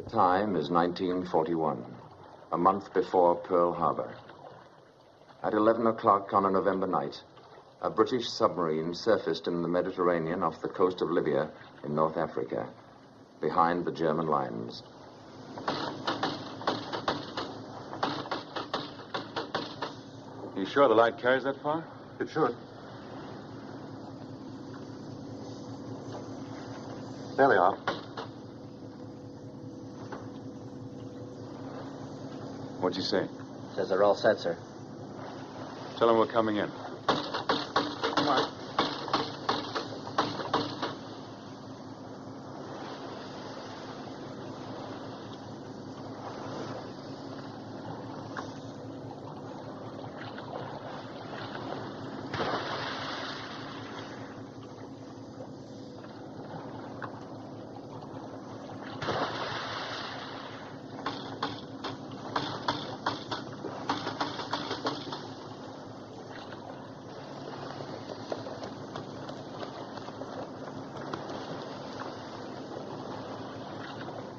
Time is 1941, a month before Pearl Harbor. At 11 o'clock on a November night, a British submarine surfaced in the Mediterranean off the coast of Libya in North Africa, behind the German lines. You sure the light carries that far? It should. There they are. What'd you say? Says they're all set, sir. Tell them we're coming in. Come on.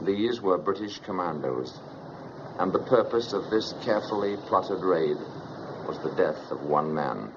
These were British commandos, and the purpose of this carefully plotted raid was the death of one man.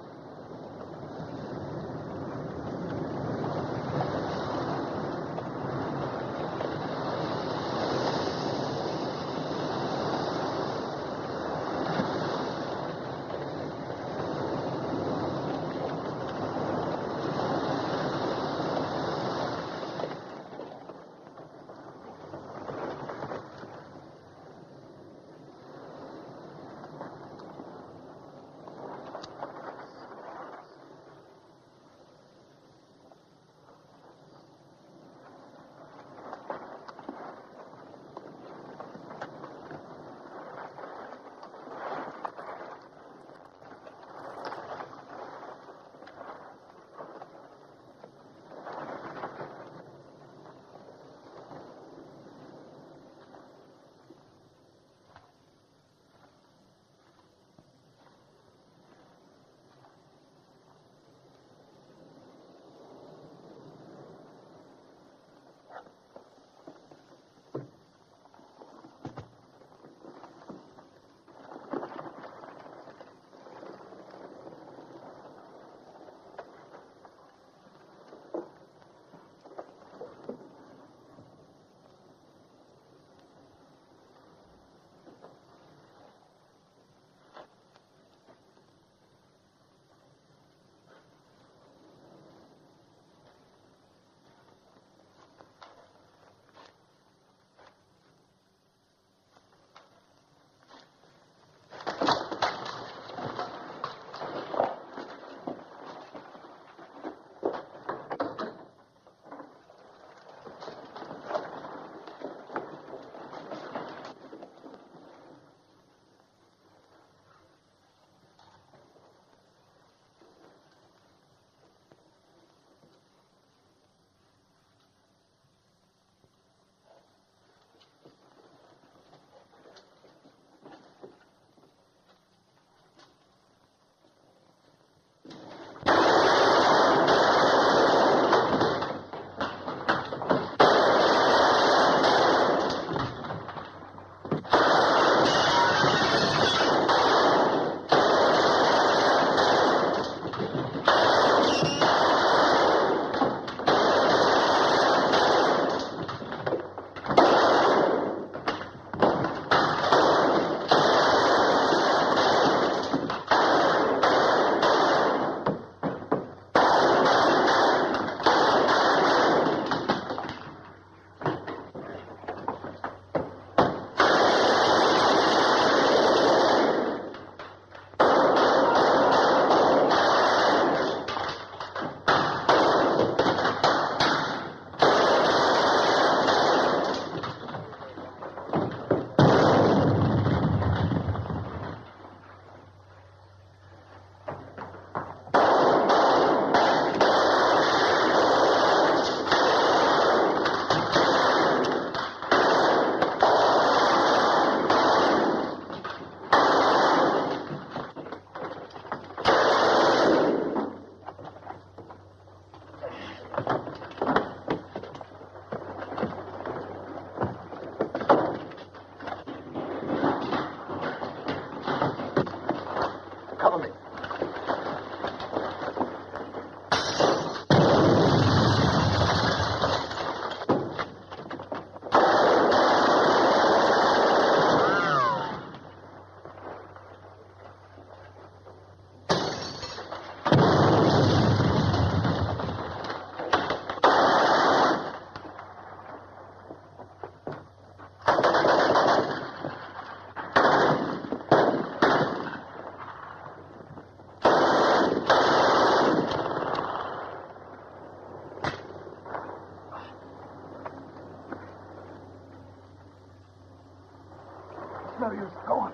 No use. Go on.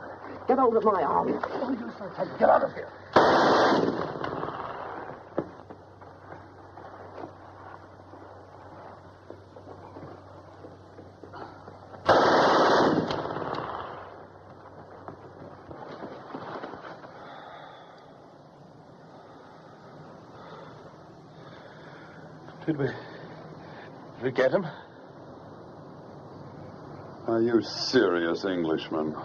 Get out of my arms. No use, I tell you. Get out of here. Did we get him? Are you serious, Englishman?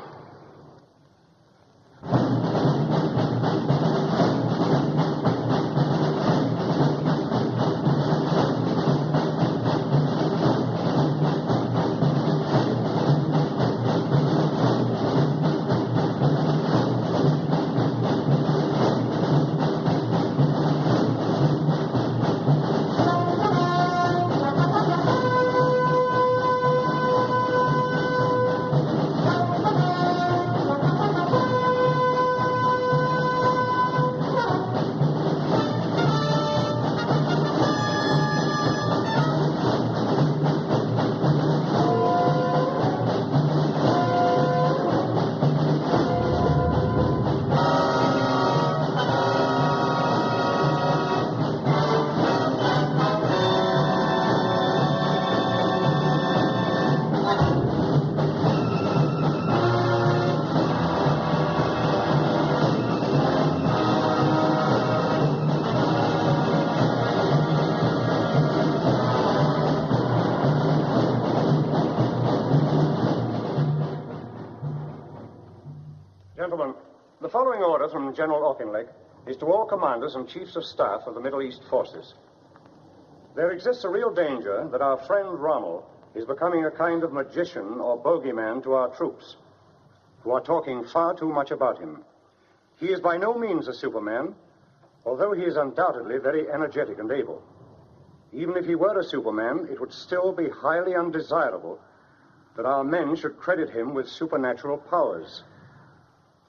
Gentlemen, the following order from General Auchinleck is to all commanders and chiefs of staff of the Middle East forces. There exists a real danger that our friend Rommel is becoming a kind of magician or bogeyman to our troops, who are talking far too much about him. He is by no means a Superman, although he is undoubtedly very energetic and able. Even if he were a Superman, it would still be highly undesirable that our men should credit him with supernatural powers.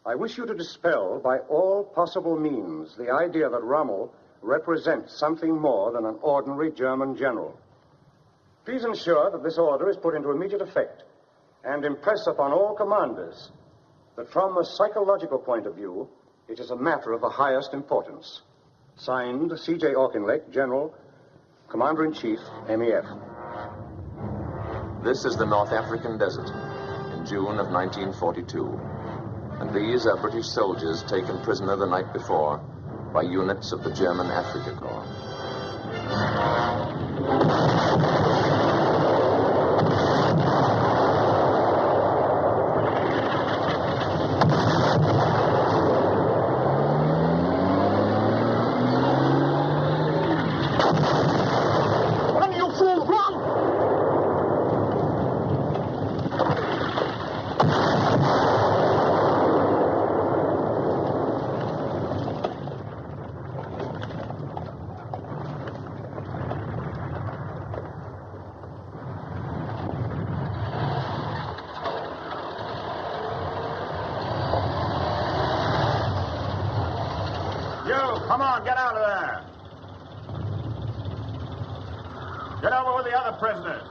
I wish you to dispel by all possible means the idea that Rommel represents something more than an ordinary German general. Please ensure that this order is put into immediate effect and impress upon all commanders that from a psychological point of view, it is a matter of the highest importance. Signed, C.J. Auchinleck, General, Commander-in-Chief, MEF. This is the North African desert in June of 1942. And these are British soldiers taken prisoner the night before by units of the German Afrika Corps. Run, you fool! Run! Come on, get out of there. Get over with the other prisoners.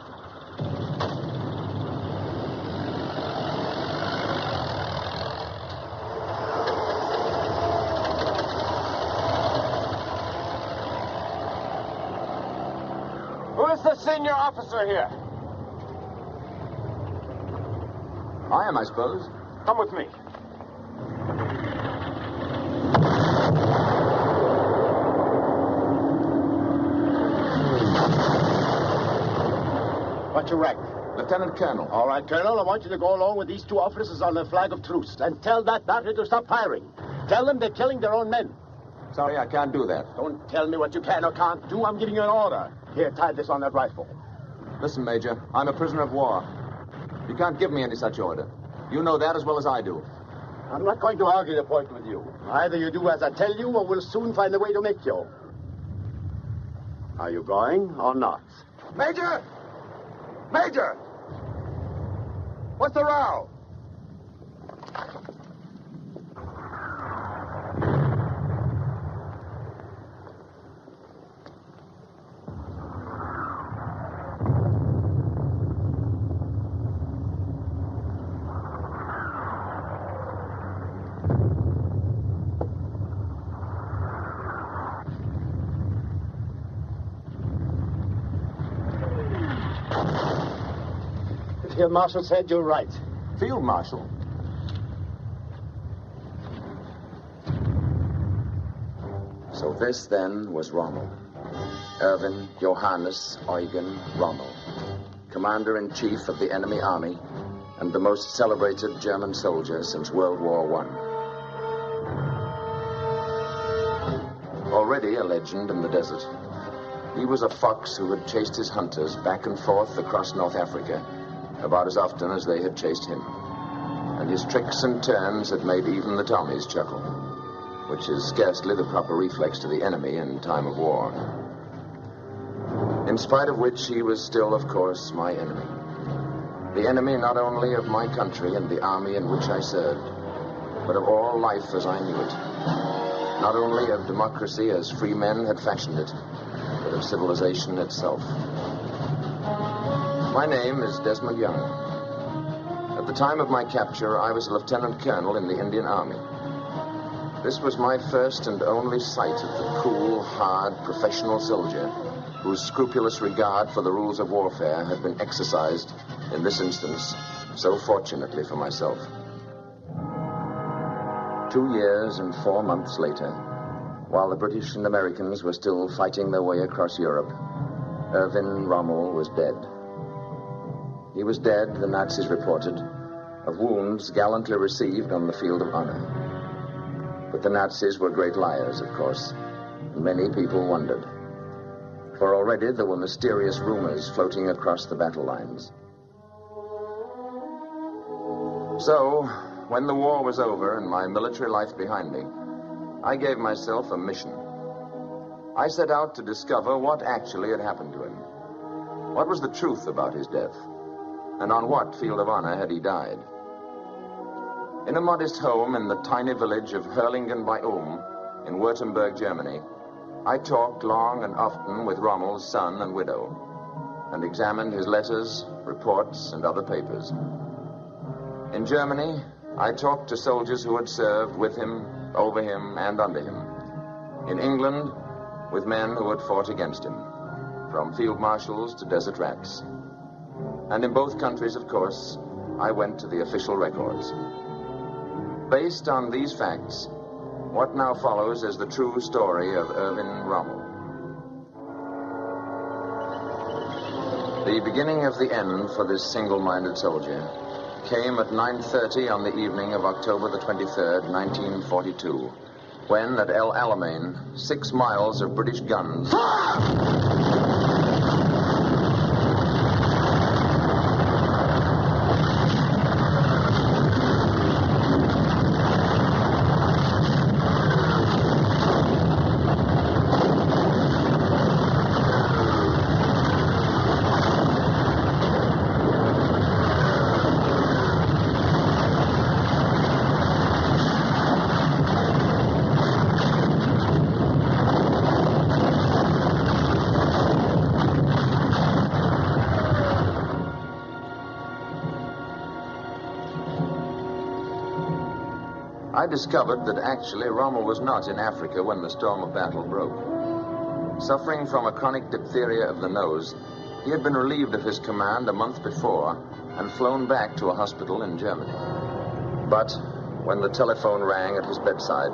Who is the senior officer here? I am, I suppose. Come with me. What's your rank? Lieutenant Colonel. All right, Colonel, I want you to go along with these two officers on the flag of truce and tell that battery to stop firing. Tell them they're killing their own men. Sorry, I can't do that. Don't tell me what you can or can't do. I'm giving you an order. Here, tie this on that rifle. Listen, Major, I'm a prisoner of war. You can't give me any such order. You know that as well as I do. I'm not going to argue the point with you. Either you do as I tell you, or we'll soon find a way to make you. Are you going or not? Major! Major! What's the row? Field Marshal said you're right. Field Marshal? So this, then, was Rommel. Erwin Johannes Eugen Rommel, Commander-in-Chief of the enemy army and the most celebrated German soldier since World War I. Already a legend in the desert, he was a fox who had chased his hunters back and forth across North Africa about as often as they had chased him. And his tricks and turns had made even the Tommies chuckle, which is scarcely the proper reflex to the enemy in time of war. In spite of which, he was still, of course, my enemy. The enemy not only of my country and the army in which I served, but of all life as I knew it. Not only of democracy as free men had fashioned it, but of civilization itself. My name is Desmond Young. At the time of my capture, I was a lieutenant colonel in the Indian Army. This was my first and only sight of the cool, hard, professional soldier whose scrupulous regard for the rules of warfare had been exercised, in this instance, so fortunately for myself. 2 years and 4 months later, while the British and Americans were still fighting their way across Europe, Erwin Rommel was dead. He was dead, the Nazis reported, of wounds gallantly received on the field of honor. But the Nazis were great liars, of course, and many people wondered. For already there were mysterious rumors floating across the battle lines. So, when the war was over and my military life behind me, I gave myself a mission. I set out to discover what actually had happened to him. What was the truth about his death? And on what field of honor had he died? In a modest home in the tiny village of Herlingen bei Ulm in Württemberg, Germany, I talked long and often with Rommel's son and widow, and examined his letters, reports, and other papers. In Germany, I talked to soldiers who had served with him, over him, and under him. In England, with men who had fought against him, from field marshals to desert rats. And in both countries, of course, I went to the official records. Based on these facts, what now follows is the true story of Erwin Rommel. The beginning of the end for this single-minded soldier came at 9:30 on the evening of October the 23rd, 1942, when at El Alamein, 6 miles of British guns... I discovered that actually Rommel was not in Africa when the storm of battle broke. Suffering from a chronic diphtheria of the nose, he had been relieved of his command a month before and flown back to a hospital in Germany. But when the telephone rang at his bedside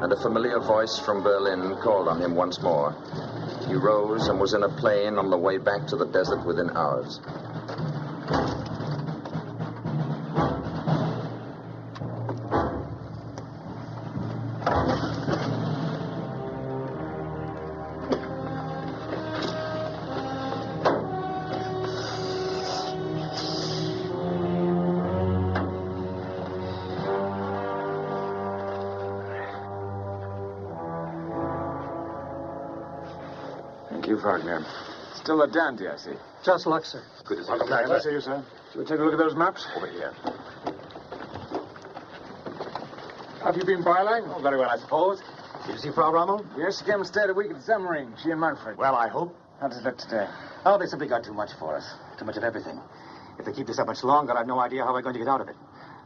and a familiar voice from Berlin called on him once more, he rose and was in a plane on the way back to the desert within hours. Wagner. Still a dandy, I see. Just luck, sir. Good to see you. Glad to see you, sir. Shall we take a look at those maps? Over here. Have you been biling? Oh, very well, I suppose. Did you see Frau Rommel? Yes, Kim stayed a week at Semmering. She and Manfred. Well, I hope. How does it look today? Oh, they simply got too much for us. Too much of everything. If they keep this up much longer, I've no idea how we're going to get out of it.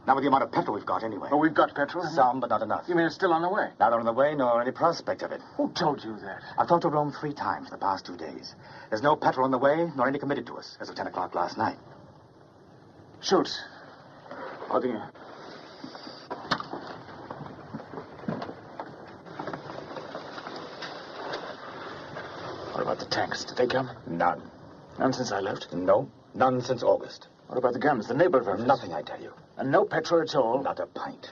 Not with the amount of petrol we've got, anyway. Oh, we've got petrol? Some, but not enough. You mean it's still on the way? Neither on the way nor any prospect of it. Who told you that? I've talked to Rome 3 times the past 2 days. There's no petrol on the way, nor any committed to us, as of 10 o'clock last night. Shoot. Holding it. What about the tanks? Did they come? None. None since I left? No, none since August. What about the guns, the naval rifles? Nothing, I tell you. And no petrol at all? Not a pint.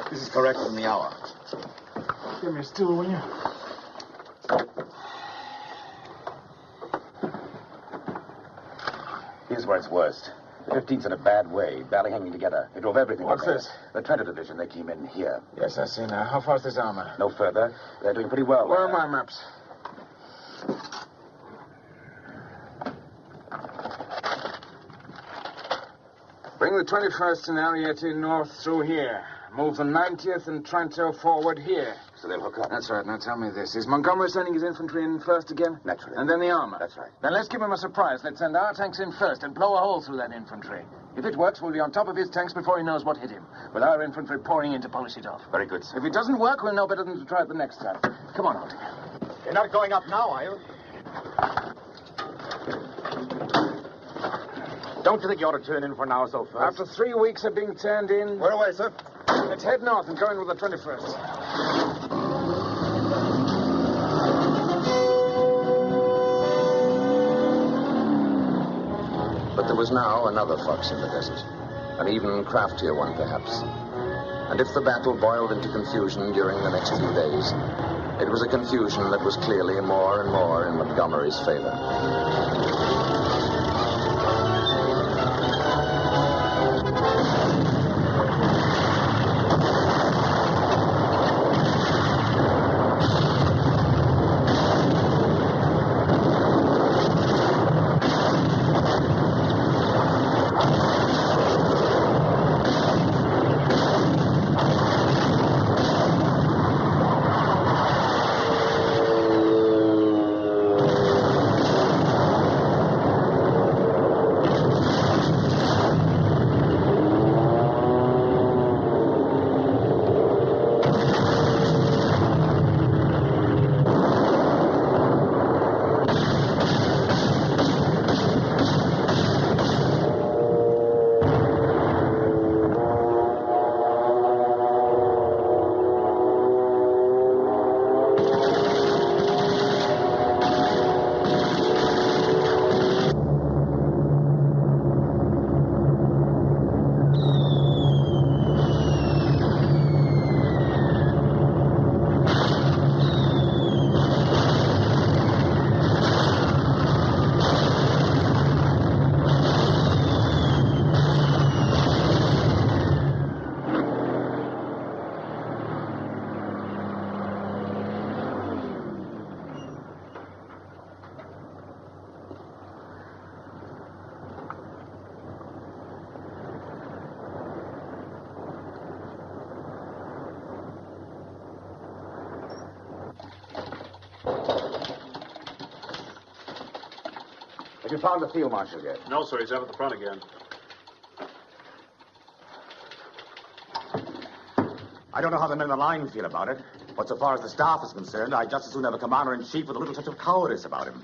This is correct in the hour. Give me a stool, will you? Here's where it's worst. The 15th's in a bad way, barely hanging together. They drove everything. What's away. this? The Trent Division. They came in here. Yes, I see now. How far is this armor? No further. They're doing pretty well. Where are my maps? Bring the 21st and Ariete north through here. Move the 90th and Trento forward here. So they'll hook up. That's right. Now tell me this. Is Montgomery sending his infantry in first again? Naturally. And then the armor? That's right. Then let's give him a surprise. Let's send our tanks in first and blow a hole through that infantry. If it works, we'll be on top of his tanks before he knows what hit him, with our infantry pouring in to polish it off. Very good, sir. If it doesn't work, we'll know better than to try it the next time. Come on, Hardwicke. You're not going up now, are you? Don't you think you ought to turn in for an hour so fast? After 3 weeks of being turned in... Where away, sir? Let's head north and go in with the 21st. But there was now another fox in the desert, an even craftier one, perhaps. And if the battle boiled into confusion during the next few days, it was a confusion that was clearly more and more in Montgomery's favor. Have you found the Field Marshal yet? No, sir. He's up at the front again. I don't know how the men in the line feel about it, but so far as the staff is concerned, I'd just as soon have a commander-in-chief with a little touch of cowardice about him.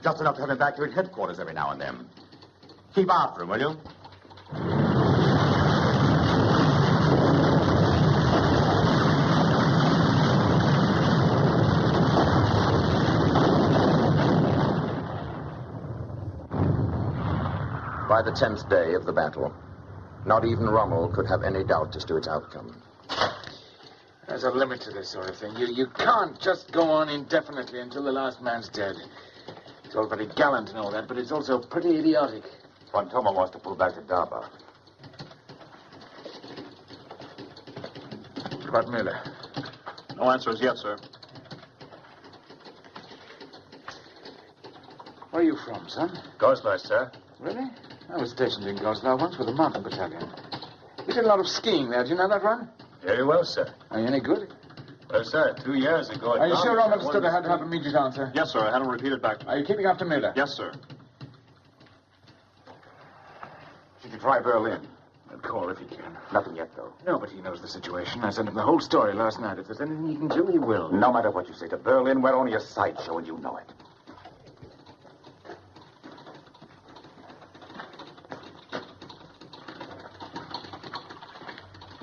Just enough to have him back here at headquarters every now and then. Keep after him, will you? By the 10th day of the battle, not even Rommel could have any doubt as to its outcome. There's a limit to this sort of thing. You can't just go on indefinitely until the last man's dead. It's all very gallant and all that, but it's also pretty idiotic. Fantoma wants to pull back to Daba. What about Müller? No answers yet, sir. Where are you from, son? Goslar, sir. Really? I was stationed in Goslar once with a mountain battalion. We did a lot of skiing there. Do you know that, Ron? Very well, sir. Are you any good? Well, sir, 2 years ago... Are you sure Ron understood I had to have immediate answer? Yes, sir. I had him repeated back. Are you keeping after Müller? Yes, sir. Should you try Berlin? Call if he can. Nothing yet, though. No, but he knows the situation. I sent him the whole story last night. If there's anything he can do, he will. No matter what you say to Berlin, we're only a sideshow, and you know it.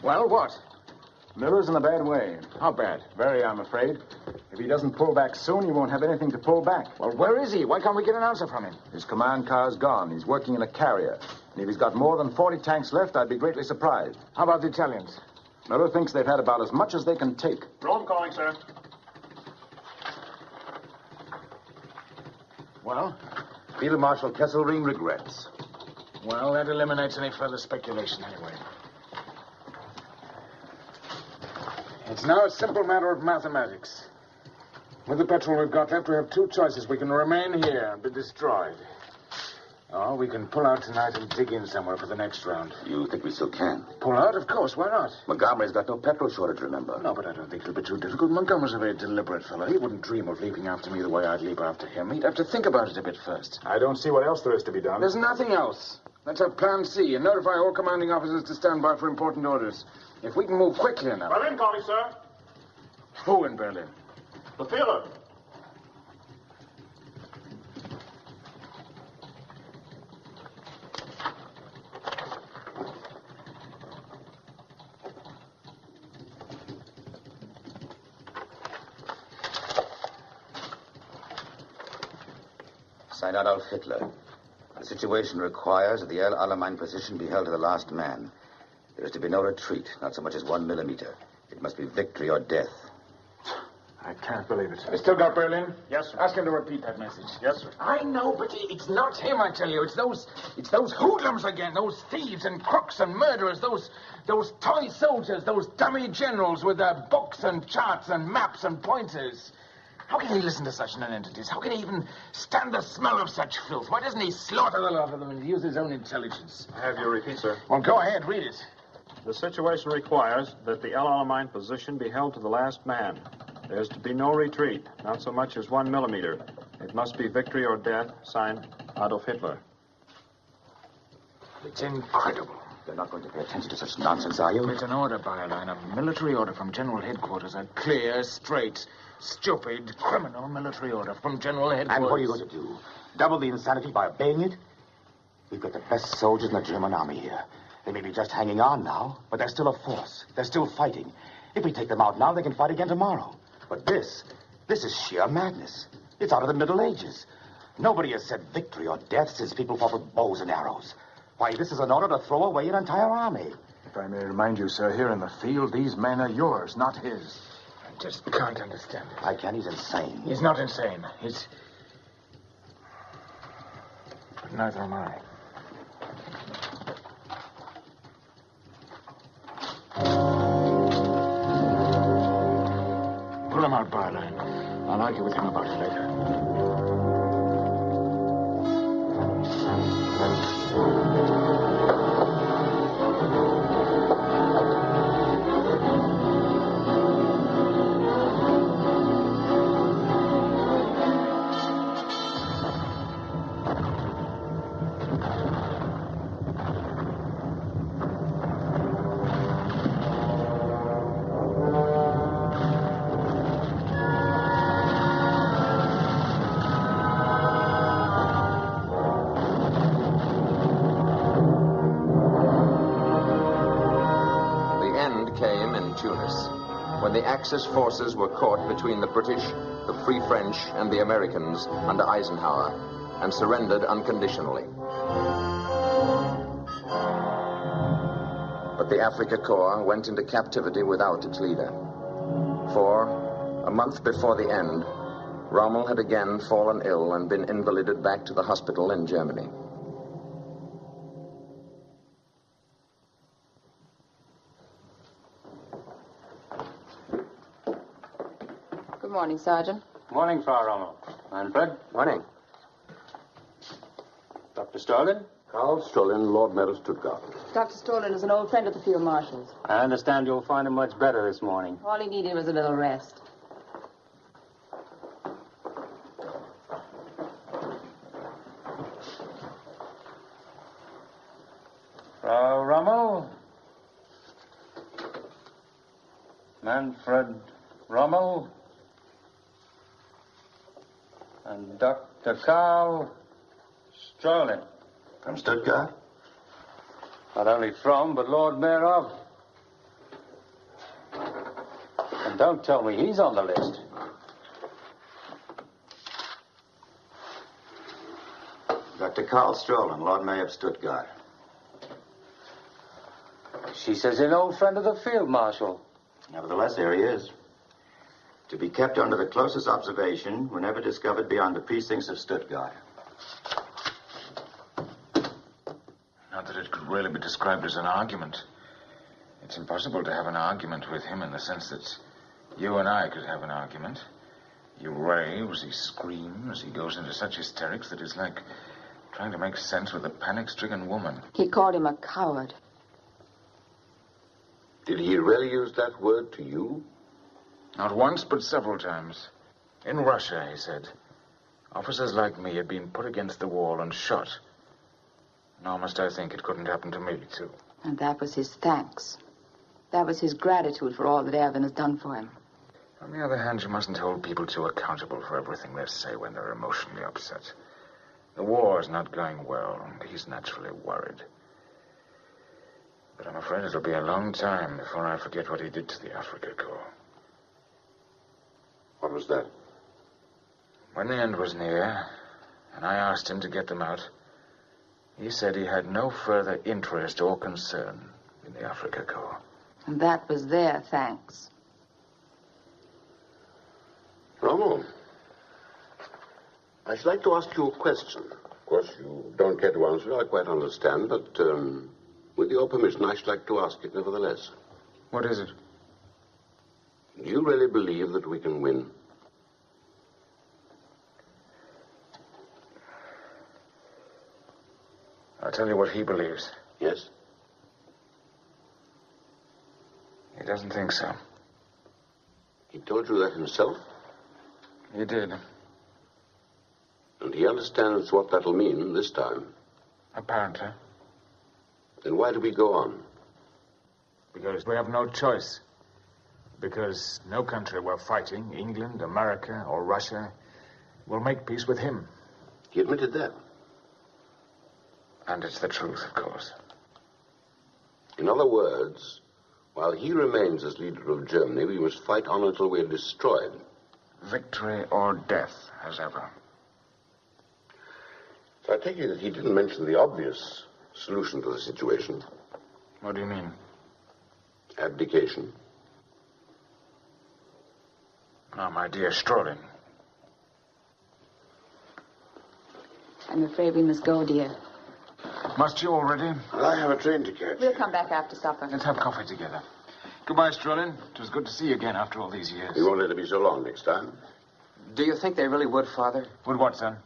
Well, what? Miller's in a bad way. How bad? Very, I'm afraid. If he doesn't pull back soon, he won't have anything to pull back. Well, where is he? Why can't we get an answer from him? His command car's gone. He's working in a carrier. And if he's got more than 40 tanks left, I'd be greatly surprised. How about the Italians? Miller thinks they've had about as much as they can take. Rome calling, sir. Well? Field Marshal Kesselring regrets. Well, that eliminates any further speculation anyway. It's now a simple matter of mathematics. With the petrol we've got left, we have two choices. We can remain here and be destroyed. Or we can pull out tonight and dig in somewhere for the next round. You think we still can? Pull out? Of course. Why not? Montgomery's got no petrol shortage, remember? No, but I don't think it'll be too difficult. Montgomery's a very deliberate fellow. He wouldn't dream of leaping after me the way I'd leap after him. He'd have to think about it a bit first. I don't see what else there is to be done. There's nothing else. Let's have plan C and notify all commanding officers to stand by for important orders. If we can move quickly enough... Berlin calling, sir. Who in Berlin? The Führer. Signed Adolf Hitler. The situation requires that the El Alamein position be held to the last man. There is to be no retreat, not so much as 1 millimeter. It must be victory or death. I can't believe it. I still got Berlin? Yes, sir. Ask him to repeat that message. Yes, sir. I know, but it's not him, I tell you. It's those hoodlums again, those thieves and crooks and murderers, those toy soldiers, those dummy generals with their books and charts and maps and pointers. How can he listen to such nonentities? How can he even stand the smell of such filth? Why doesn't he slaughter the lot of them and use his own intelligence? I have your repeat, sir. Well, go ahead, read it. The situation requires that the El Alamein position be held to the last man. There is to be no retreat, not so much as 1 millimeter. It must be victory or death, signed Adolf Hitler. It's incredible. You're not going to pay attention to such nonsense, are you? It's an order, Byerline, a military order from General Headquarters. A clear, straight, stupid, criminal military order from General Headquarters. And what are you going to do? Double the insanity by obeying it? We've got the best soldiers in the German army here. They may be just hanging on now, but they're still a force. They're still fighting. If we take them out now, they can fight again tomorrow. But this is sheer madness. It's out of the Middle Ages. Nobody has said victory or death since people fought with bows and arrows. Why, this is an order to throw away an entire army. If I may remind you, sir, here in the field, these men are yours, not his. I just can't understand it. I can. He's insane. He's not insane. But neither am I. Pull him out, Byerline. I'll argue with him about it later. When the Axis forces were caught between the British, the Free French, and the Americans under Eisenhower, and surrendered unconditionally. But the Afrika Korps went into captivity without its leader. For, a month before the end, Rommel had again fallen ill and been invalided back to the hospital in Germany. Good morning, Sergeant. Morning, Frau Rommel. Manfred. Morning. Dr. Sterling. Karl Stolin, Lord Mayor of Stuttgart. Dr. Stolen is an old friend of the Field Marshal's. I understand you'll find him much better this morning. All he needed was a little rest. Frau Rommel? Manfred Rommel? And Dr. Karl Strolin. From Stuttgart? Not only from, but Lord Mayor of. And don't tell me he's on the list. Dr. Karl Strolin, Lord Mayor of Stuttgart. She says an old friend of the Field Marshal. Nevertheless, there he is. To be kept under the closest observation whenever discovered beyond the precincts of Stuttgart. Not that it could really be described as an argument. It's impossible to have an argument with him in the sense that you and I could have an argument. He raves, he screams, he goes into such hysterics that it's like trying to make sense with a panic-stricken woman. He called him a coward. Did he really use that word to you? Not once, but several times. In Russia, he said, officers like me had been put against the wall and shot. Nor must I think it couldn't happen to me, too. And that was his thanks. That was his gratitude for all that Erwin has done for him. On the other hand, you mustn't hold people too accountable for everything they say when they're emotionally upset. The war's not going well, and he's naturally worried. But I'm afraid it'll be a long time before I forget what he did to the Africa Corps. What was that? When the end was near, and I asked him to get them out, he said he had no further interest or concern in the Africa Corps. And that was their thanks. Rommel, I should like to ask you a question. Of course, you don't care to answer, I quite understand, but with your permission, I should like to ask it nevertheless. What is it? Do you really believe that we can win? I'll tell you what he believes. Yes? He doesn't think so. He told you that himself? He did. And he understands what that'll mean this time. Apparently. Then why do we go on? Because we have no choice. Because no country we're fighting, England, America, or Russia, will make peace with him. He admitted that. And it's the truth, of course. In other words, while he remains as leader of Germany, we must fight on until we're destroyed. Victory or death, as ever. So I take it that he didn't mention the obvious solution to the situation. What do you mean? Abdication. Oh, my dear Strolin. I'm afraid we must go, dear. Must you already? Well, I have a train to catch. We'll come back after supper. Let's have coffee together. Goodbye, Strolin. It was good to see you again after all these years. We won't let it be so long next time. Do you think they really would, Father? Would what, son?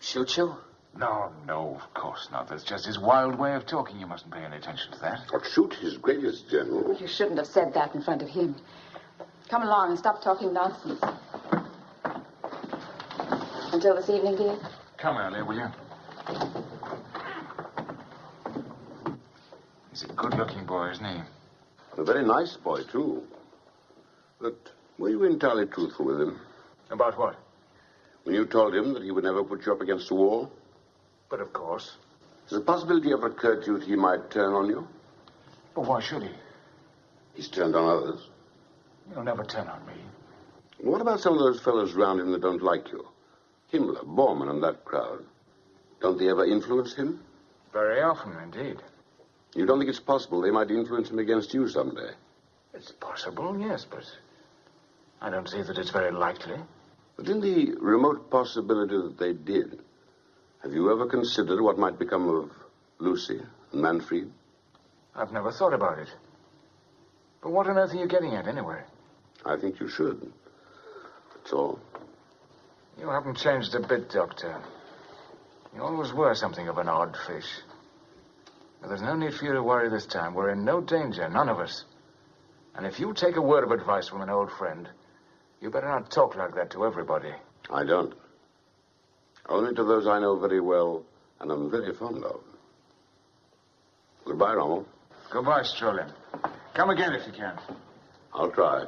Shoot you? No, of course not. That's just his wild way of talking. You mustn't pay any attention to that. Or shoot his greatest general. You shouldn't have said that in front of him. Come along and stop talking nonsense. Until this evening, dear? Come early, will you? He's a good-looking boy, isn't he? A very nice boy, too. But were you entirely truthful with him? About what? When you told him that he would never put you up against the wall? But of course. Has the possibility ever occurred to you that he might turn on you? But why should he? He's turned on others. He'll never turn on me. What about some of those fellows round him that don't like you? Himmler, Bormann, and that crowd. Don't they ever influence him? Very often, indeed. You don't think it's possible they might influence him against you someday? It's possible, yes, but I don't see that it's very likely. But in the remote possibility that they did, have you ever considered what might become of Lucie and Manfred? I've never thought about it. But what on earth are you getting at, anyway? I think you should. That's all. You haven't changed a bit, Doctor. You always were something of an odd fish. But there's no need for you to worry this time. We're in no danger, none of us. And if you take a word of advice from an old friend, you better not talk like that to everybody. I don't. Only to those I know very well and am very fond of. Goodbye, Rommel. Goodbye, Strolin. Come again if you can. I'll try.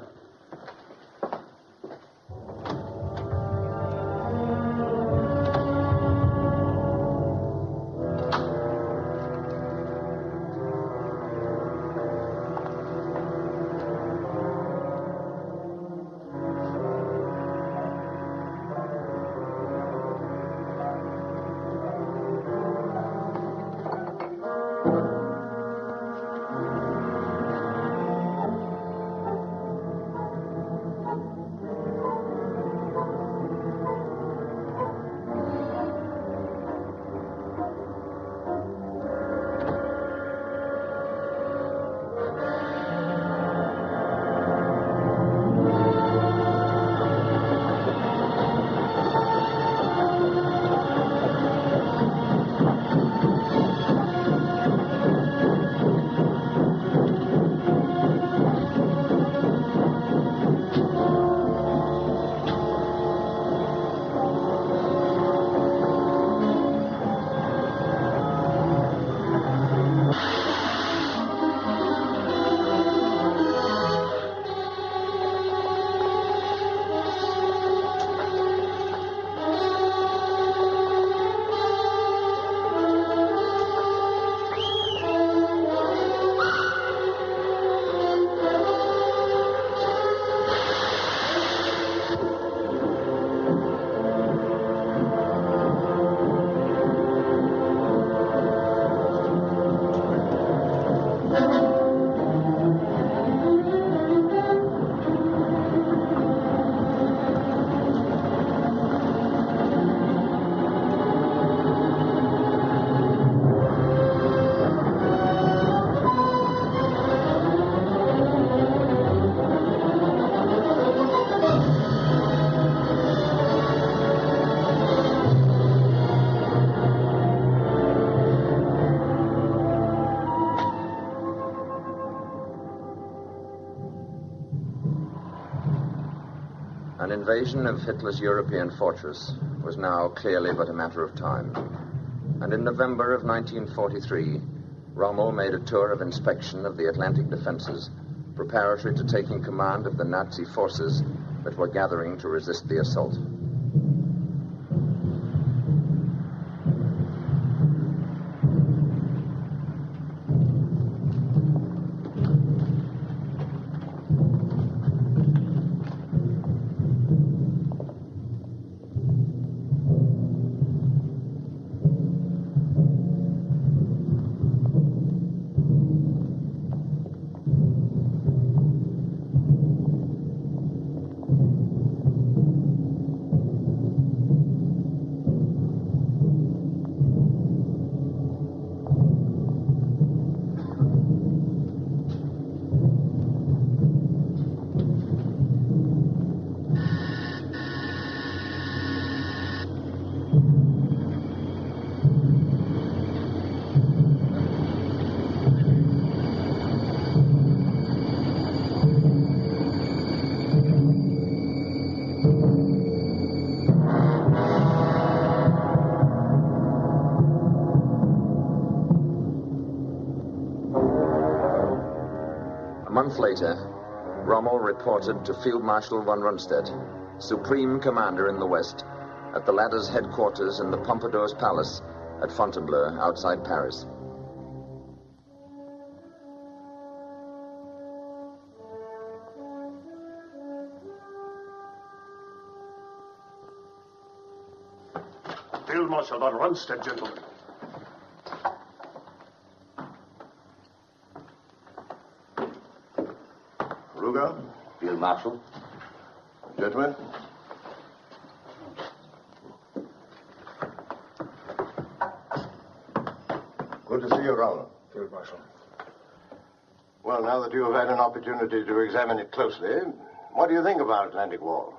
An invasion of Hitler's European fortress was now clearly but a matter of time. And in November of 1943, Rommel made a tour of inspection of the Atlantic defenses, preparatory to taking command of the Nazi forces that were gathering to resist the assault. A month later, Rommel reported to Field Marshal von Rundstedt, supreme commander in the West, at the latter's headquarters in the Pompadour's Palace at Fontainebleau, outside Paris. Field Marshal von Rundstedt, gentlemen. Ruger. Field Marshal. Gentlemen. Good to see you, Rommel. Field Marshal. Well, now that you have had an opportunity to examine it closely, what do you think about Atlantic Wall?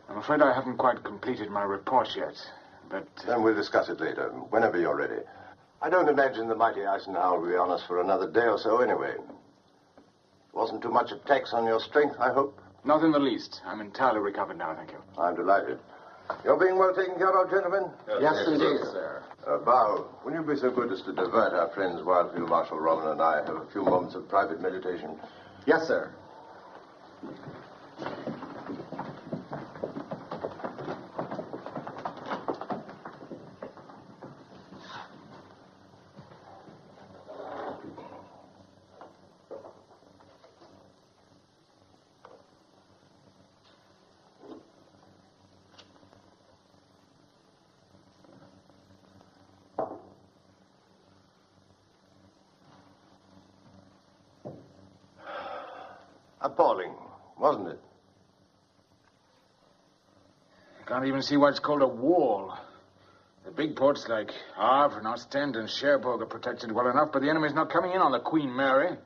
I'm afraid I haven't quite completed my report yet, but... Then we'll discuss it later, whenever you're ready. I don't imagine the mighty Eisenhower will be on us for another day or so anyway. Wasn't too much a tax on your strength, I hope? Not in the least. I'm entirely recovered now, thank you. I'm delighted. You're being well taken care of, gentlemen? Yes, indeed, sir. Bow, will you be so good as to divert our friends while Field Marshal Rommel and I have a few moments of private meditation? Yes, sir. Appalling, wasn't it? I can't even see why it's called a wall. The big ports like Havre and Ostend and Cherbourg are protected well enough, but the enemy's not coming in on the Queen Mary.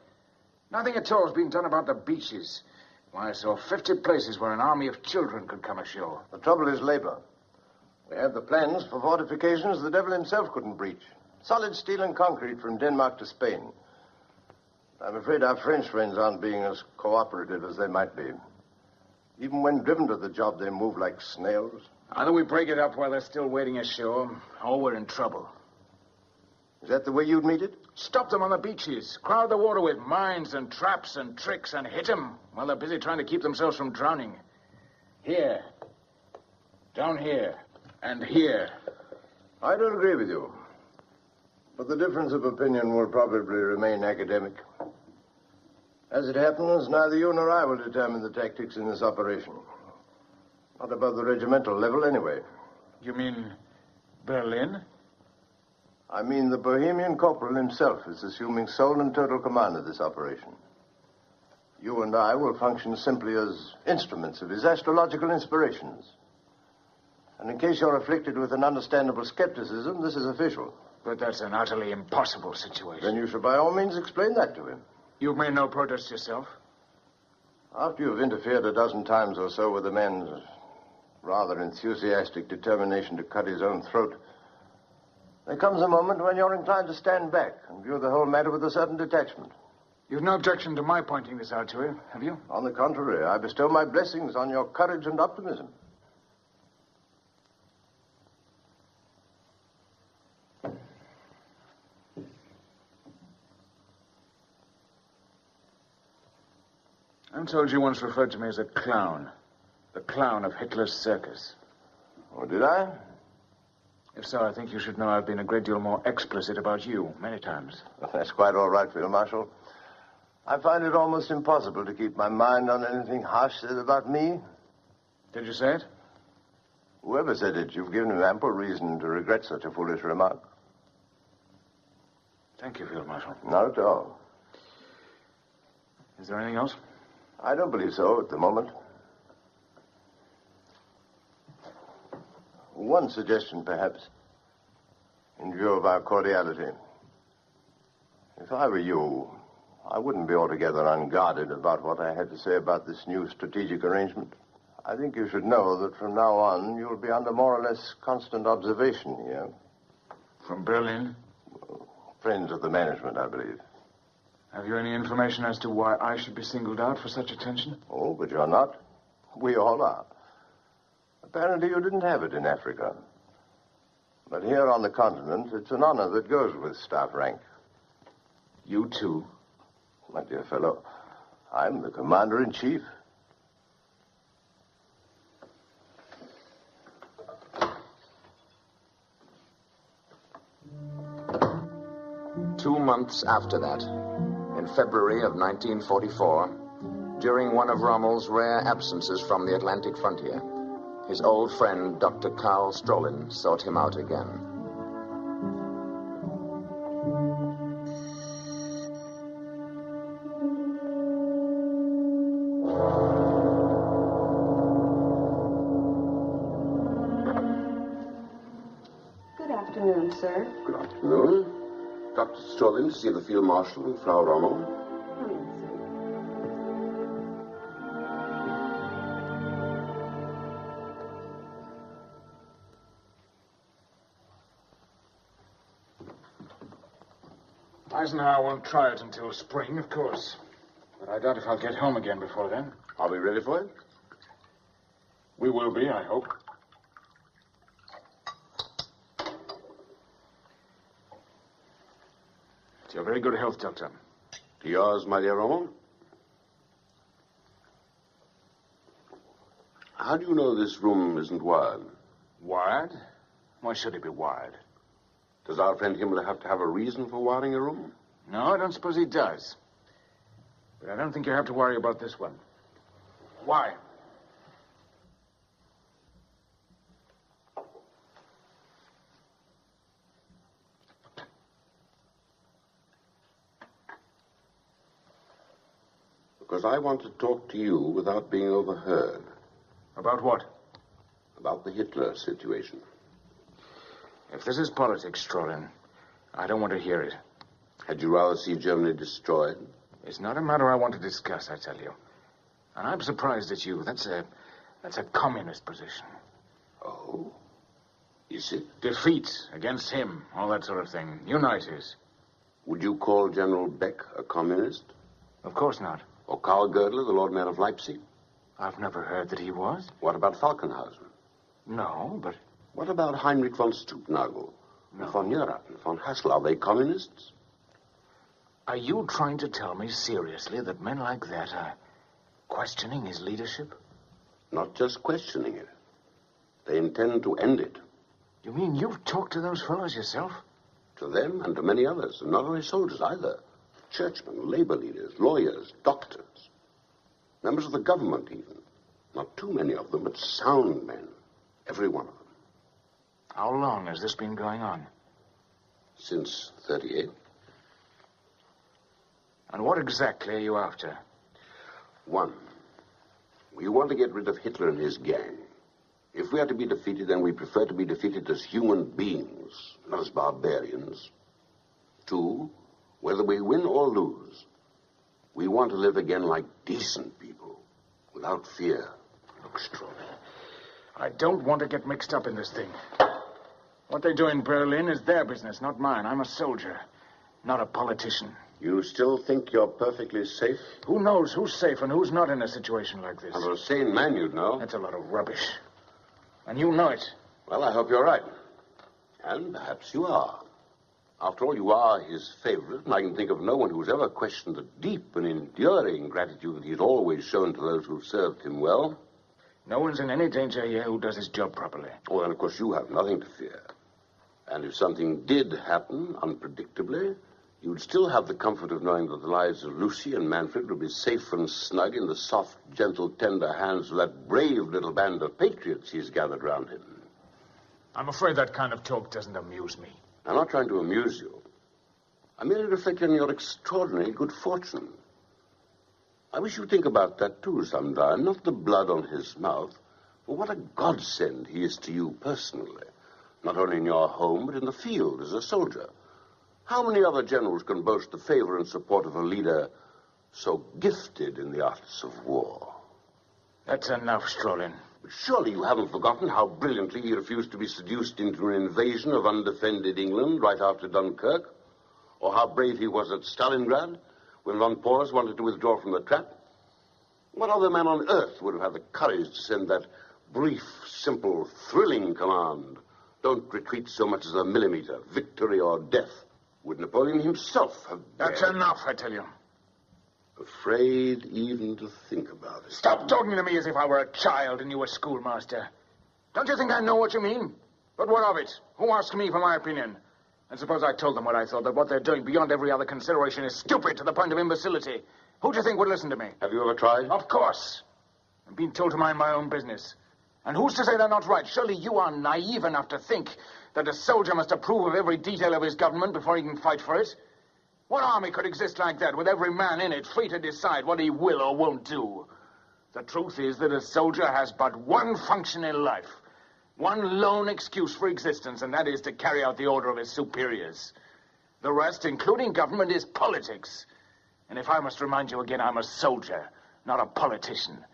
Nothing at all has been done about the beaches. Why, I saw 50 places where an army of children could come ashore. The trouble is labor. We have the plans for fortifications the devil himself couldn't breach. Solid steel and concrete from Denmark to Spain. I'm afraid our French friends aren't being as cooperative as they might be. Even when driven to the job, they move like snails. Either we break it up while they're still waiting ashore, or we're in trouble. Is that the way you'd meet it? Stop them on the beaches. Crowd the water with mines and traps and tricks and hit them while they're busy trying to keep themselves from drowning. Here. Down here. And here. I don't agree with you. But the difference of opinion will probably remain academic. As it happens, neither you nor I will determine the tactics in this operation. Not above the regimental level, anyway. You mean Berlin? I mean the Bohemian corporal himself is assuming sole and total command of this operation. You and I will function simply as instruments of his astrological inspirations. And in case you're afflicted with an understandable skepticism, this is official. But that's an utterly impossible situation. Then you should by all means explain that to him. You've made no protest yourself? After you've interfered a dozen times or so with a man's rather enthusiastic determination to cut his own throat, there comes a moment when you're inclined to stand back and view the whole matter with a certain detachment. You've no objection to my pointing this out to him, have you? On the contrary, I bestow my blessings on your courage and optimism. I'm told you once referred to me as a clown. The clown of Hitler's circus. Oh, did I? If so, I think you should know I've been a great deal more explicit about you, many times. Well, that's quite all right, Field Marshal. I find it almost impossible to keep my mind on anything harsh said about me. Did you say it? Whoever said it, you've given him ample reason to regret such a foolish remark. Thank you, Field Marshal. Not at all. Is there anything else? I don't believe so at the moment. One suggestion, perhaps, in view of our cordiality. If I were you, I wouldn't be altogether unguarded about what I had to say about this new strategic arrangement. I think you should know that from now on, you'll be under more or less constant observation here. From Berlin? Friends of the management, I believe. Have you any information as to why I should be singled out for such attention? Oh, but you're not. We all are. Apparently you didn't have it in Africa. But here on the continent, it's an honor that goes with staff rank. You too? My dear fellow, I'm the commander-in-chief. Two months after that, in February of 1944, during one of Rommel's rare absences from the Atlantic frontier, his old friend, Dr. Karl Strolin, sought him out again. Good afternoon, sir. Good afternoon. Dr. Strolin to see the Field Marshal and Frau Rommel. Come in, sir. Eisenhower won't try it until spring, of course. But I doubt if I'll get home again before then. Are we ready for it? We will be, I hope. To your very good health, Doctor. To yours, my dear Rommel. How do you know this room isn't wired? Wired? Why should it be wired? Does our friend Himmler have to have a reason for wiring a room? No, I don't suppose he does. But I don't think you have to worry about this one. Why? Because I want to talk to you without being overheard. About what? About the Hitler situation. If this is politics, Strolin, I don't want to hear it. Had you rather see Germany destroyed? It's not a matter I want to discuss, I tell you. And I'm surprised at you. That's a communist position. Oh? Is it? Defeat against him, all that sort of thing. Unite us. Would you call General Beck a communist? Of course not. Or Karl Gödler, the Lord Mayor of Leipzig? I've never heard that he was. What about Falkenhausen? No, but... What about Heinrich von Stutnagel? No. Von Neurath and von Hassel? Are they communists? Are you trying to tell me seriously that men like that are questioning his leadership? Not just questioning it. They intend to end it. You mean you've talked to those fellows yourself? To them and to many others, and not only soldiers either. Churchmen, labor leaders, lawyers, doctors. Members of the government even. Not too many of them, but sound men. Every one of them. How long has this been going on? Since 38. And what exactly are you after? One, we want to get rid of Hitler and his gang. If we are to be defeated, then we prefer to be defeated as human beings, not as barbarians. Two, whether we win or lose, we want to live again like decent people, without fear. Look, Strolin, I don't want to get mixed up in this thing. What they do in Berlin is their business, not mine. I'm a soldier, not a politician. You still think you're perfectly safe? Who knows who's safe and who's not in a situation like this? I'm a sane man, you'd know. That's a lot of rubbish. And you know it. Well, I hope you're right. And perhaps you are. After all, you are his favorite, and I can think of no one who's ever questioned the deep and enduring gratitude that he's always shown to those who've served him well. No one's in any danger here who does his job properly. Oh, and of course you have nothing to fear. And if something did happen unpredictably, you'd still have the comfort of knowing that the lives of Lucie and Manfred would be safe and snug in the soft, gentle, tender hands of that brave little band of patriots he's gathered round him. I'm afraid that kind of talk doesn't amuse me. I'm not trying to amuse you. I'm merely reflecting on your extraordinary good fortune. I wish you'd think about that, too, sometime. Not the blood on his mouth, but what a godsend he is to you personally. Not only in your home, but in the field as a soldier. How many other generals can boast the favor and support of a leader so gifted in the arts of war? That's enough, Strolin. But surely you haven't forgotten how brilliantly he refused to be seduced into an invasion of undefended England right after Dunkirk? Or how brave he was at Stalingrad when von Porras wanted to withdraw from the trap? What other man on earth would have had the courage to send that brief, simple, thrilling command? Don't retreat so much as a millimeter, victory or death. Would Napoleon himself have dared? That's enough, I tell you. Afraid even to think about it. Stop talking to me as if I were a child and you were schoolmaster. Don't you think I know what you mean? But what of it? Who asked me for my opinion? And suppose I told them what I thought, that what they're doing beyond every other consideration is stupid to the point of imbecility. Who do you think would listen to me? Have you ever tried? Of course. I've been told to mind my own business. And who's to say they're not right? Surely you are naive enough to think that a soldier must approve of every detail of his government before he can fight for it. What army could exist like that, with every man in it free to decide what he will or won't do? The truth is that a soldier has but one function in life, one lone excuse for existence, and that is to carry out the order of his superiors. The rest, including government, is politics. And if I must remind you again, I'm a soldier, not a politician.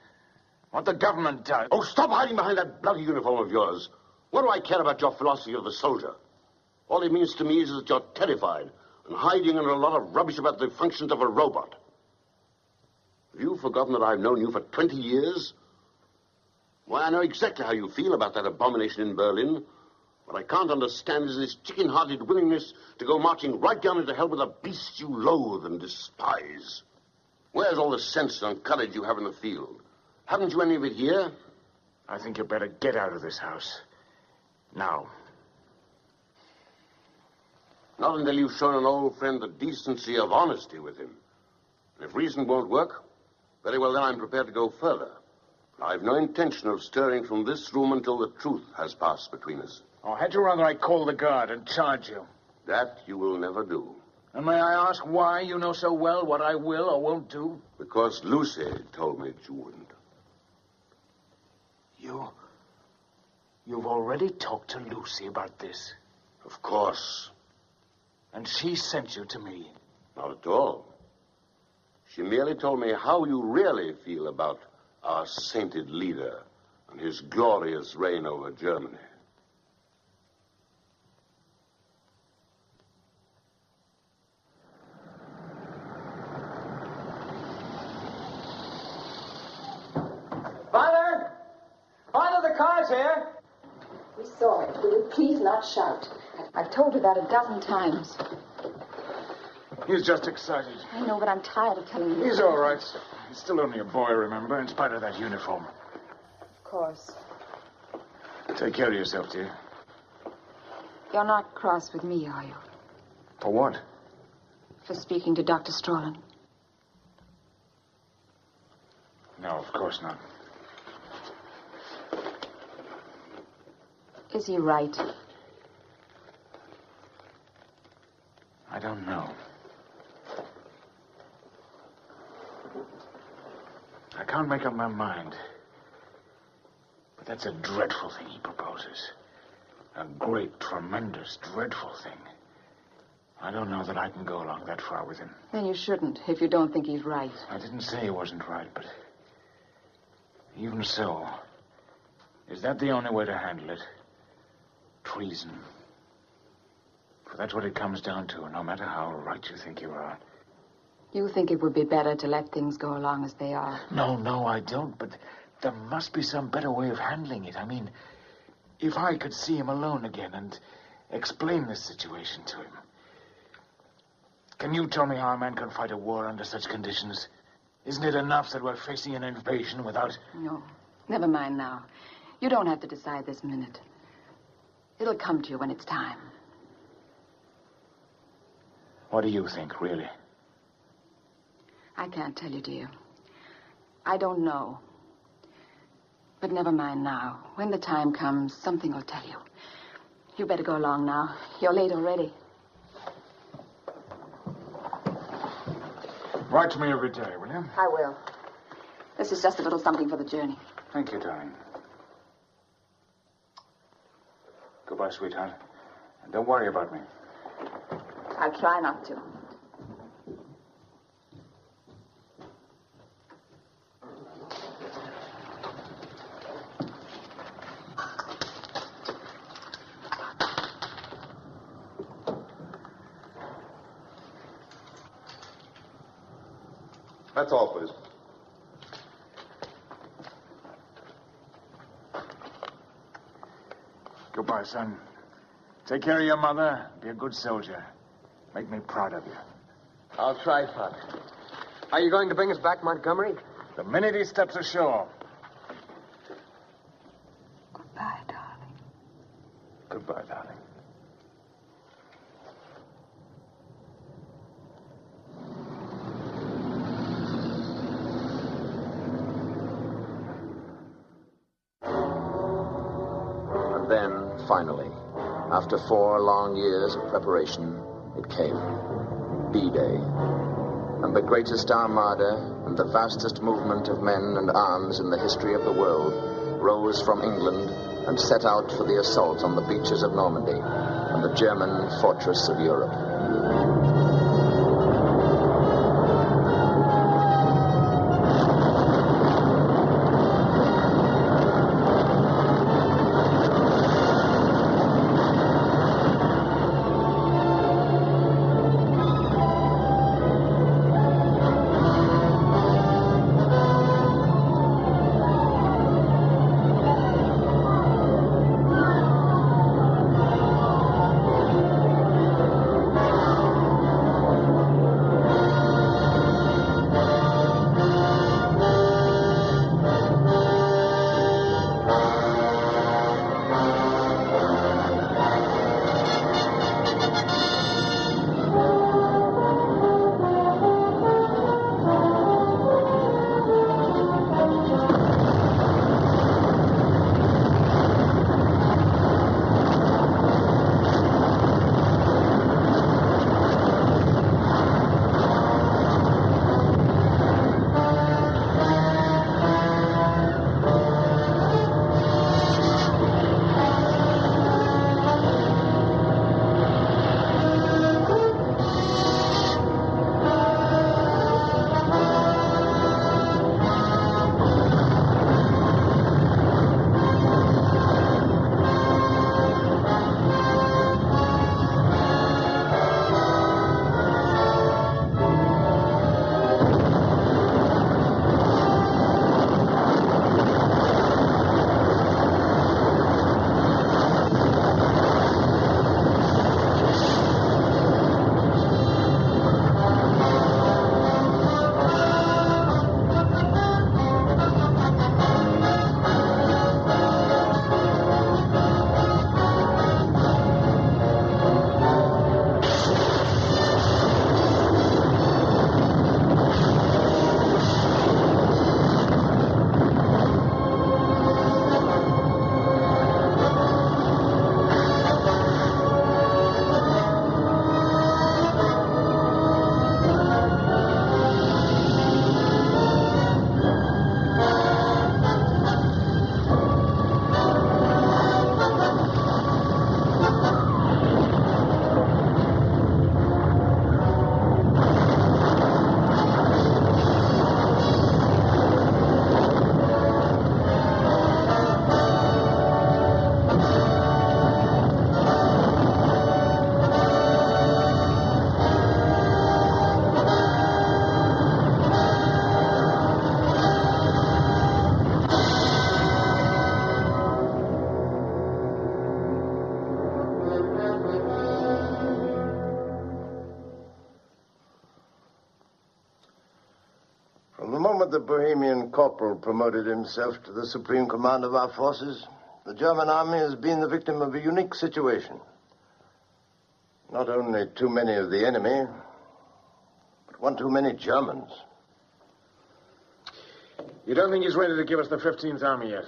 What the government does... Oh, stop hiding behind that bloody uniform of yours. What do I care about your philosophy of the soldier? All it means to me is that you're terrified and hiding under a lot of rubbish about the functions of a robot. Have you forgotten that I've known you for 20 years? Why, I know exactly how you feel about that abomination in Berlin. What I can't understand is this chicken-hearted willingness to go marching right down into hell with a beast you loathe and despise. Where's all the sense and courage you have in the field? Haven't you any of it here? I think you better get out of this house. Now. Not until you've shown an old friend the decency of honesty with him. And if reason won't work, very well, then I'm prepared to go further. I've no intention of stirring from this room until the truth has passed between us. Or had you rather I call the guard and charge you? That you will never do. And may I ask why you know so well what I will or won't do? Because Lucie told me that you wouldn't. You've already talked to Lucie about this? Of course. And she sent you to me? Not at all. She merely told me how you really feel about our sainted leader and his glorious reign over Germany. Father! Father, the car's here! We saw it. Will you please not shout? I've told you that a dozen times. He's just excited. I know, but I'm tired of telling you. He's all right. He's still only a boy, remember, in spite of that uniform. Of course. Take care of yourself, dear. You're not cross with me, are you? For what? For speaking to Dr. Strolin. No, of course not. Is he right? I don't know. I can't make up my mind. But that's a dreadful thing he proposes. A great, tremendous, dreadful thing. I don't know that I can go along that far with him. Then you shouldn't, if you don't think he's right. I didn't say he wasn't right, but even so, is that the only way to handle it? Treason. For that's what it comes down to, no matter how right you think you are. You think it would be better to let things go along as they are? No, I don't, but there must be some better way of handling it. I mean, if I could see him alone again and explain this situation to him. Can you tell me how a man can fight a war under such conditions? Isn't it enough that we're facing an invasion without... No, never mind now. You don't have to decide this minute. It'll come to you when it's time. What do you think, really? I can't tell you, dear. I don't know. But never mind now. When the time comes, something will tell you. You better go along now. You're late already. Write to me every day, will you? I will. This is just a little something for the journey. Thank you, darling. Goodbye, sweetheart. And don't worry about me. I'll try not to. That's all, please. Goodbye, son. Take care of your mother. Be a good soldier. Make me proud of you. I'll try, Father. Are you going to bring us back, Montgomery? The minute he steps ashore. Goodbye, darling. Goodbye, darling. And then, finally, after 4 long years of preparation, it came. D-Day. And the greatest armada and the vastest movement of men and arms in the history of the world rose from England and set out for the assault on the beaches of Normandy and the German fortress of Europe. From the moment the Bohemian corporal promoted himself to the supreme command of our forces, the German army has been the victim of a unique situation. Not only too many of the enemy, but one too many Germans. You don't think he's ready to give us the 15th Army yet?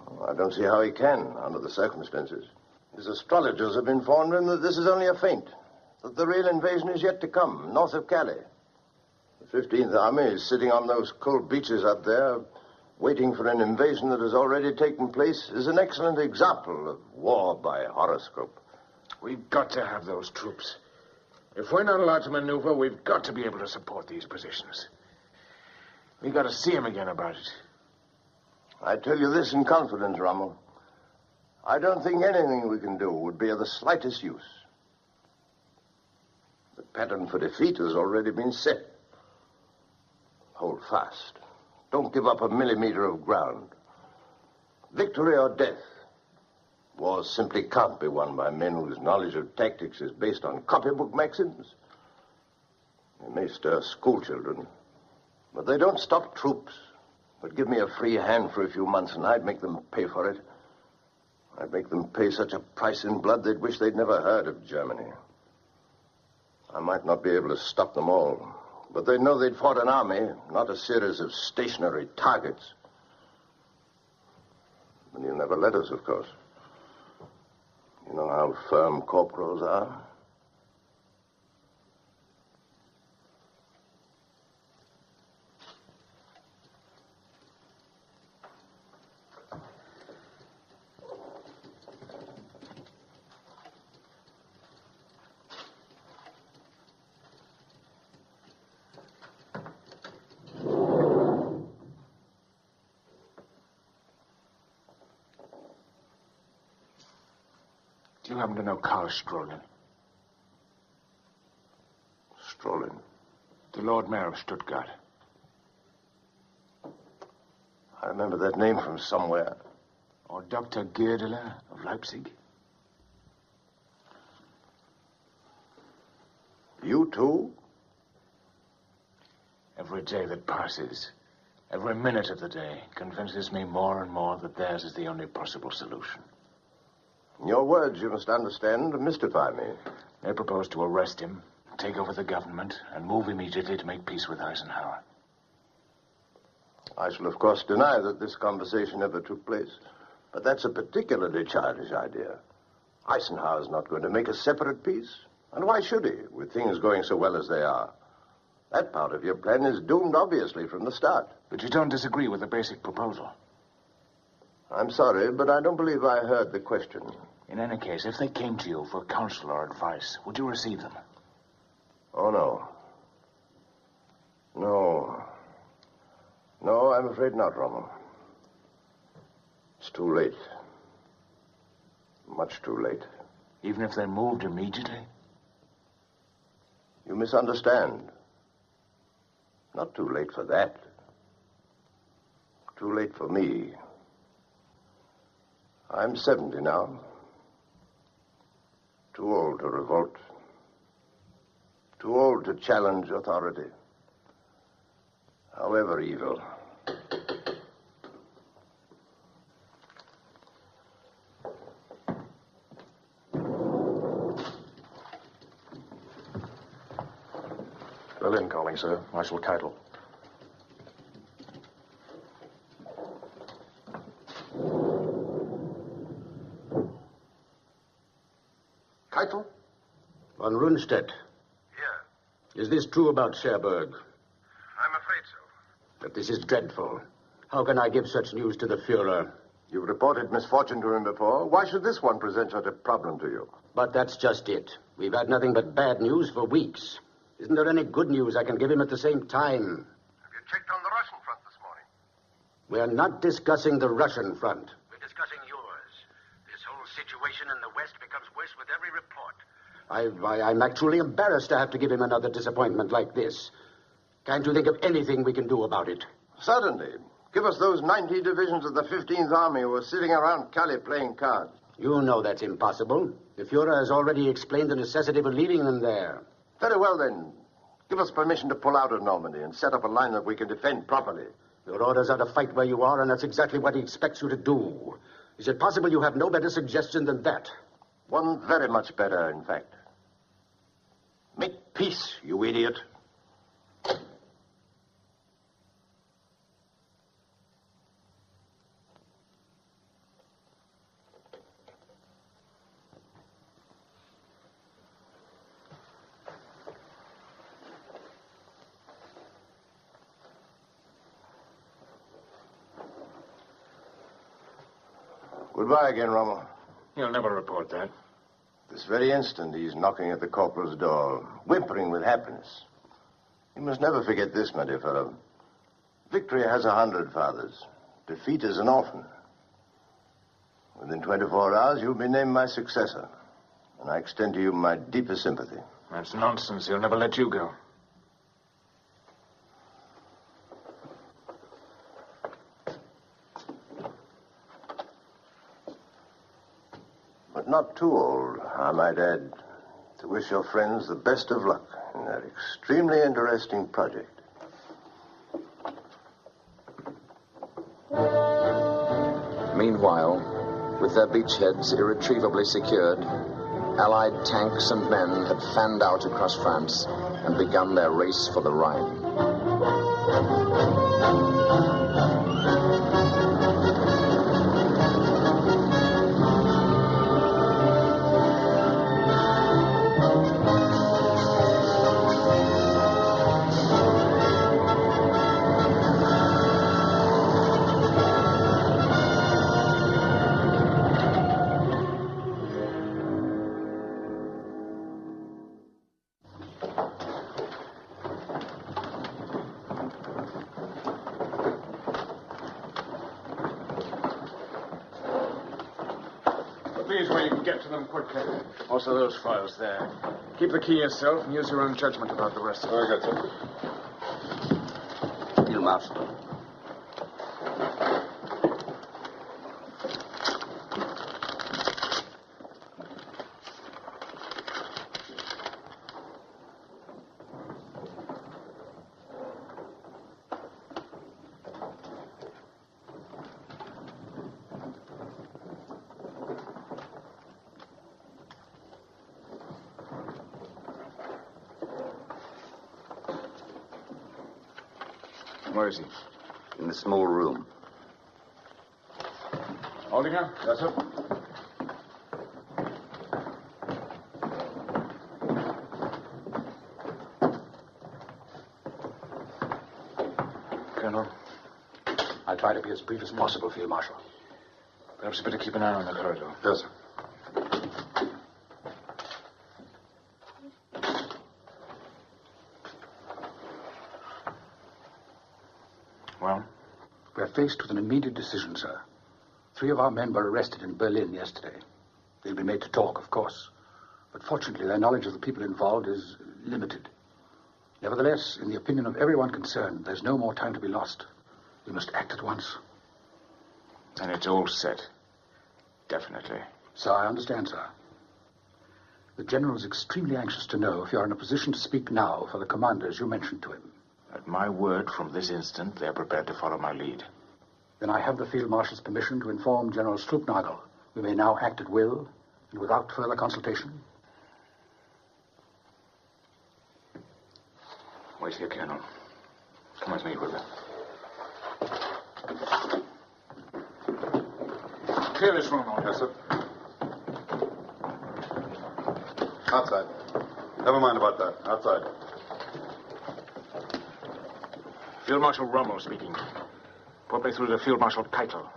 Oh, I don't see how he can, under the circumstances. His astrologers have informed him that this is only a feint, that the real invasion is yet to come, north of Calais. The 15th Army is sitting on those cold beaches up there, waiting for an invasion that has already taken place, is an excellent example of war by horoscope. We've got to have those troops. If we're not allowed to maneuver, we've got to be able to support these positions. We've got to see him again about it. I tell you this in confidence, Rommel. I don't think anything we can do would be of the slightest use. The pattern for defeat has already been set. Hold fast. Don't give up a millimeter of ground. Victory or death. War simply can't be won by men whose knowledge of tactics is based on copybook maxims. They may stir schoolchildren, but they don't stop troops. But give me a free hand for a few months and I'd make them pay for it. I'd make them pay such a price in blood they'd wish they'd never heard of Germany. I might not be able to stop them all, but they'd know they'd fought an army, not a series of stationary targets. And you'll never let us, of course. You know how firm corporals are. Do you happen to know Karl Strolin? Strolin? The Lord Mayor of Stuttgart. I remember that name from somewhere. Or Dr. Gerd of Leipzig. You too? Every day that passes, every minute of the day, convinces me more and more that theirs is the only possible solution. Your words, you must understand, mystify me. They propose to arrest him, take over the government, and move immediately to make peace with Eisenhower. I shall, of course, deny that this conversation ever took place. But that's a particularly childish idea. Eisenhower's not going to make a separate peace. And why should he, with things going so well as they are? That part of your plan is doomed, obviously, from the start. But you don't disagree with the basic proposal? I'm sorry, but I don't believe I heard the question. In any case, if they came to you for counsel or advice, would you receive them? Oh, no. No, I'm afraid not, Rommel. It's too late. Much too late. Even if they moved immediately? You misunderstand. Not too late for that. Too late for me. I'm 70 now. Too old to revolt. Too old to challenge authority. However evil. Berlin calling, sir. Marshal Keitel. Keitel? Von Rundstedt. Yeah. Is this true about Cherbourg? I'm afraid so. But this is dreadful. How can I give such news to the Fuhrer? You've reported misfortune to him before. Why should this one present such a problem to you? But that's just it. We've had nothing but bad news for weeks. Isn't there any good news I can give him at the same time? Have you checked on the Russian front this morning? We're not discussing the Russian front. We're discussing yours. This whole situation in the West becomes worse with every report. I'm actually embarrassed to have to give him another disappointment like this. Can't you think of anything we can do about it? Certainly. Give us those 90 divisions of the 15th Army who are sitting around Calais playing cards. You know that's impossible. The Fuhrer has already explained the necessity for leaving them there. Very well, then. Give us permission to pull out of Normandy and set up a line that we can defend properly. Your orders are to fight where you are, and that's exactly what he expects you to do. Is it possible you have no better suggestion than that? One very much better, in fact. Make peace, you idiot. Goodbye again, Rommel. He'll never report that. This very instant, he's knocking at the corporal's door, whimpering with happiness. You must never forget this, my dear fellow. Victory has 100 fathers. Defeat is an orphan. Within 24 hours, you'll be named my successor. And I extend to you my deepest sympathy. That's nonsense. He'll never let you go. But not too old, I might add, to wish your friends the best of luck in that extremely interesting project. Meanwhile, with their beachheads irretrievably secured, Allied tanks and men had fanned out across France and begun their race for the Rhine. Please, where you can get to them quickly. Also, those files there. Keep the key yourself and use your own judgment about the rest. Very good, sir. Field Marshal. Where is he? In the small room. Holding her? Yes, sir. Colonel, I'll try to be as brief as possible, Field Marshal. Perhaps you better keep an eye on the corridor. Yes, sir. Well? We're faced with an immediate decision, sir. 3 of our men were arrested in Berlin yesterday. They'll be made to talk, of course. But fortunately, their knowledge of the people involved is limited. Nevertheless, in the opinion of everyone concerned, there's no more time to be lost. We must act at once. And it's all set. Definitely. So I understand, sir. The general is extremely anxious to know if you're in a position to speak now for the commanders you mentioned to him. At my word, from this instant, they're prepared to follow my lead. Then I have the Field Marshal's permission to inform General Struppnagel. We may now act at will and without further consultation. Wait here, Colonel. Come with me, will you? Clear this room, Yes, sir. Outside. Never mind about that. Outside. Field Marshal Rommel speaking. Put me through to Field Marshal Keitel.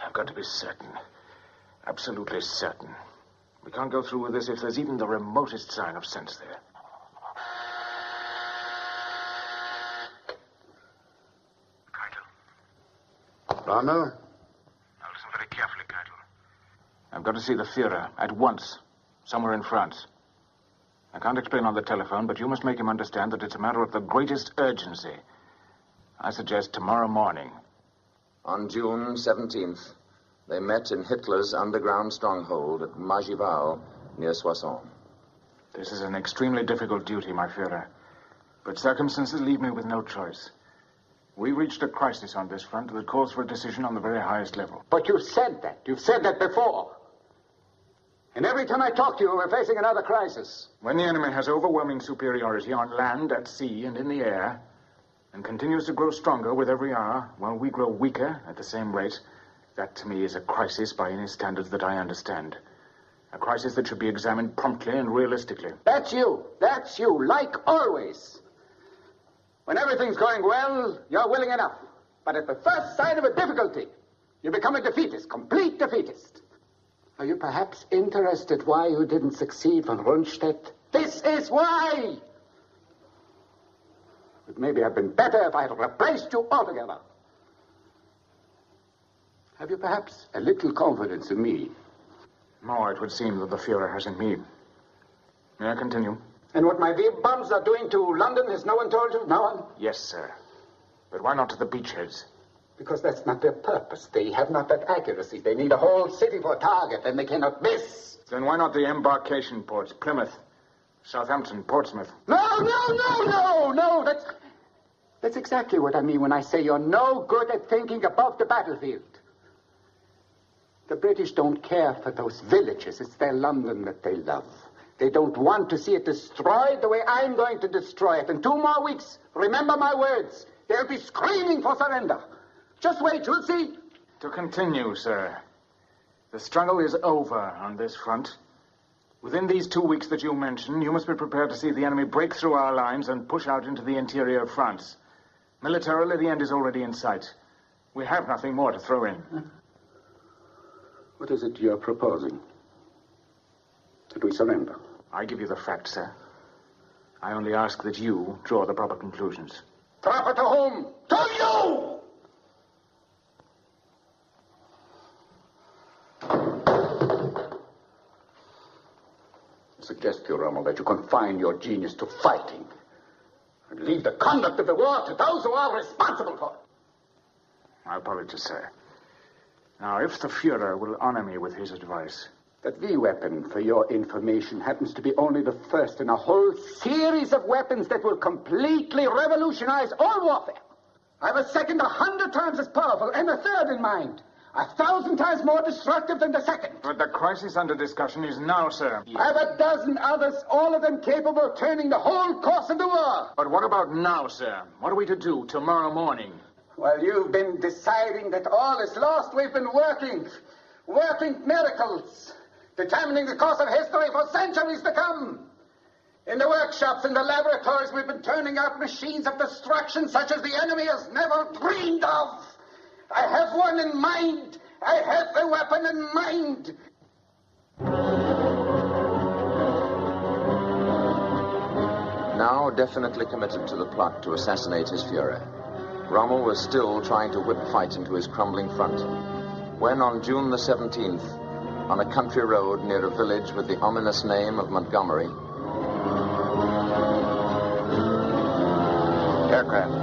I've got to be certain. Absolutely certain. We can't go through with this if there's even the remotest sign of sense there. Rommel? Now listen very carefully, Keitel. I've got to see the Führer at once, somewhere in France. I can't explain on the telephone, but you must make him understand that it's a matter of the greatest urgency. I suggest tomorrow morning. On June 17th, they met in Hitler's underground stronghold at Magival, near Soissons. This is an extremely difficult duty, my Führer. But circumstances leave me with no choice. We reached a crisis on this front that calls for a decision on the very highest level. But you said that. You've said that before. And every time I talk to you, we're facing another crisis. When the enemy has overwhelming superiority on land, at sea, and in the air, and continues to grow stronger with every hour, while we grow weaker at the same rate, that to me is a crisis by any standards that I understand. A crisis that should be examined promptly and realistically. That's you. That's you, like always. When everything's going well, you're willing enough. But at the first sign of a difficulty, you become a defeatist, complete defeatist. Are you perhaps interested why you didn't succeed von Rundstedt? This is why! It maybe have been better if I had replaced you altogether. Have you perhaps a little confidence in me? More, it would seem, that the Führer has in me. May I continue? And what my V-bombs are doing to London, has no one told you? No one? Yes, sir. But why not to the beachheads? Because that's not their purpose. They have not that accuracy. They need a whole city for a target, and they cannot miss. Then why not the embarkation ports? Plymouth, Southampton, Portsmouth. No. That's exactly what I mean when I say you're no good at thinking above the battlefield. The British don't care for those villages. It's their London that they love. They don't want to see it destroyed the way I'm going to destroy it. In 2 more weeks, remember my words, they'll be screaming for surrender. Just wait, you'll see. To continue, sir. The struggle is over on this front. Within these 2 weeks that you mentioned, you must be prepared to see the enemy break through our lines and push out into the interior of France. Militarily, the end is already in sight. We have nothing more to throw in. What is it you're proposing? That we surrender? I give you the facts, sir. I only ask that you draw the proper conclusions. Proper to whom? To you! I suggest to you, Rommel, that you confine your genius to fighting and leave the conduct of the war to those who are responsible for it. My apologies, sir. Now, if the Führer will honor me with his advice... That V-weapon, for your information, happens to be only the first in a whole series of weapons that will completely revolutionize all warfare. I have a second 100 times as powerful, and a third in mind. 1,000 times more destructive than the second. But the crisis under discussion is now, sir. I have a dozen others, all of them capable of turning the whole course of the war. But what about now, sir? What are we to do tomorrow morning? While you've been deciding that all is lost, we've been working miracles, determining the course of history for centuries to come. In the workshops, in the laboratories, we've been turning out machines of destruction such as the enemy has never dreamed of. I have one in mind. I have the weapon in mind. Now definitely committed to the plot to assassinate his Führer, Rommel was still trying to whip fight into his crumbling front, when on June the 17th, on a country road near a village with the ominous name of Montgomery, aircraft.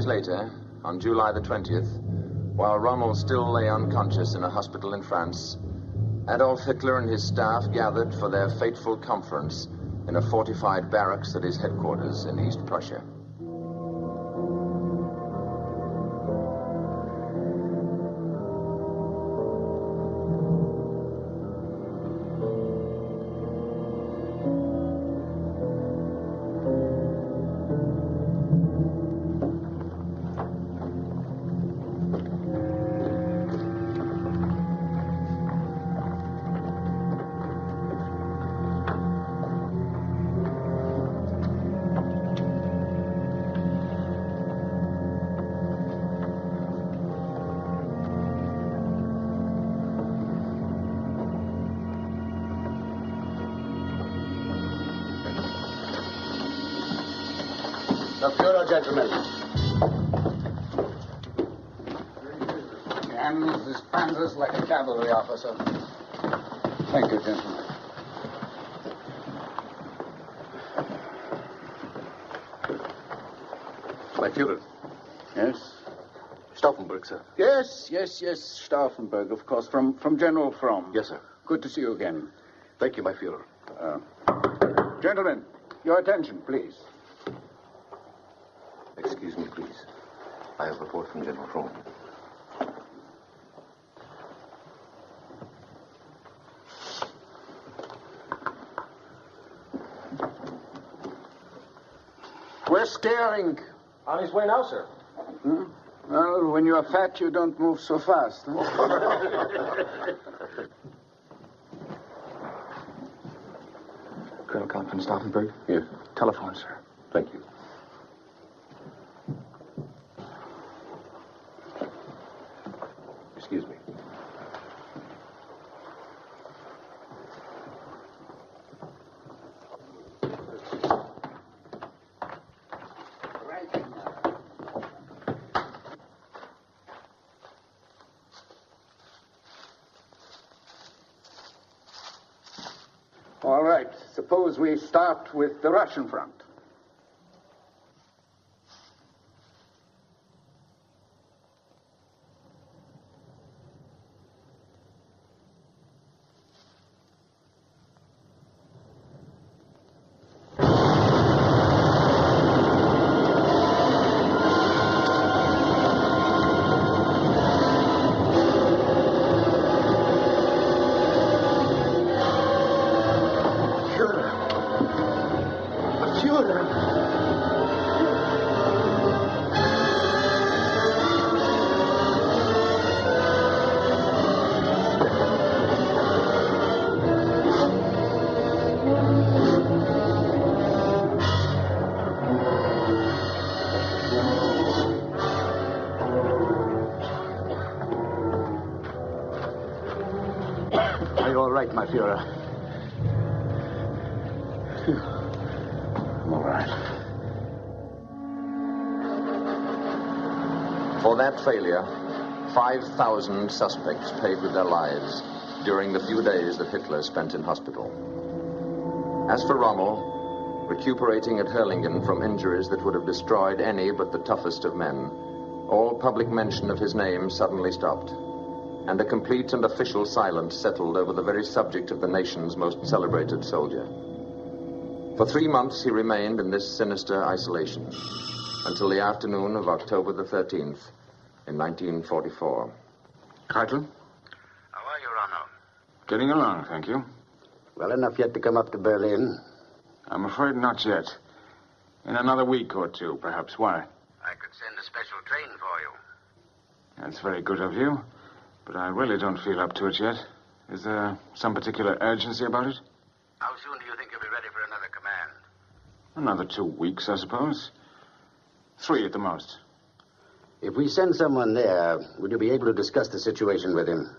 Later, on July the 20th, while Rommel still lay unconscious in a hospital in France, Adolf Hitler and his staff gathered for their fateful conference in a fortified barracks at his headquarters in East Prussia. The Führer, gentlemen. He handles his panzers like a cavalry officer. Thank you, gentlemen. My Führer. Yes? Stauffenberg, sir. Yes. Stauffenberg, of course, from General Frau. Yes, sir. Good to see you again. Thank you, my Führer. Gentlemen, your attention, please. Excuse me, please. I have a report from General Frau. We're scaring. On his way now, sir. Well, when you're fat, you don't move so fast. Huh? Colonel Count von Stauffenberg? Yes. Telephone, sir. Thank you. Excuse me. All right. Suppose we start with the Russian front. My Führer. I'm all right. For that failure, 5,000 suspects paid with their lives during the few days that Hitler spent in hospital. As for Rommel, recuperating at Herlingen from injuries that would have destroyed any but the toughest of men, all public mention of his name suddenly stopped, and a complete and official silence settled over the very subject of the nation's most celebrated soldier. For 3 months, he remained in this sinister isolation, until the afternoon of October the 13th, in 1944. Keitel? How are you, Rommel? Getting along, thank you. Well enough yet to come up to Berlin? I'm afraid not yet. In another week or two, perhaps. Why? I could send a special train for you. That's very good of you. But I really don't feel up to it yet. Is there some particular urgency about it? How soon do you think you'll be ready for another command? Another 2 weeks, I suppose. 3 at the most. If we send someone there, would you be able to discuss the situation with him?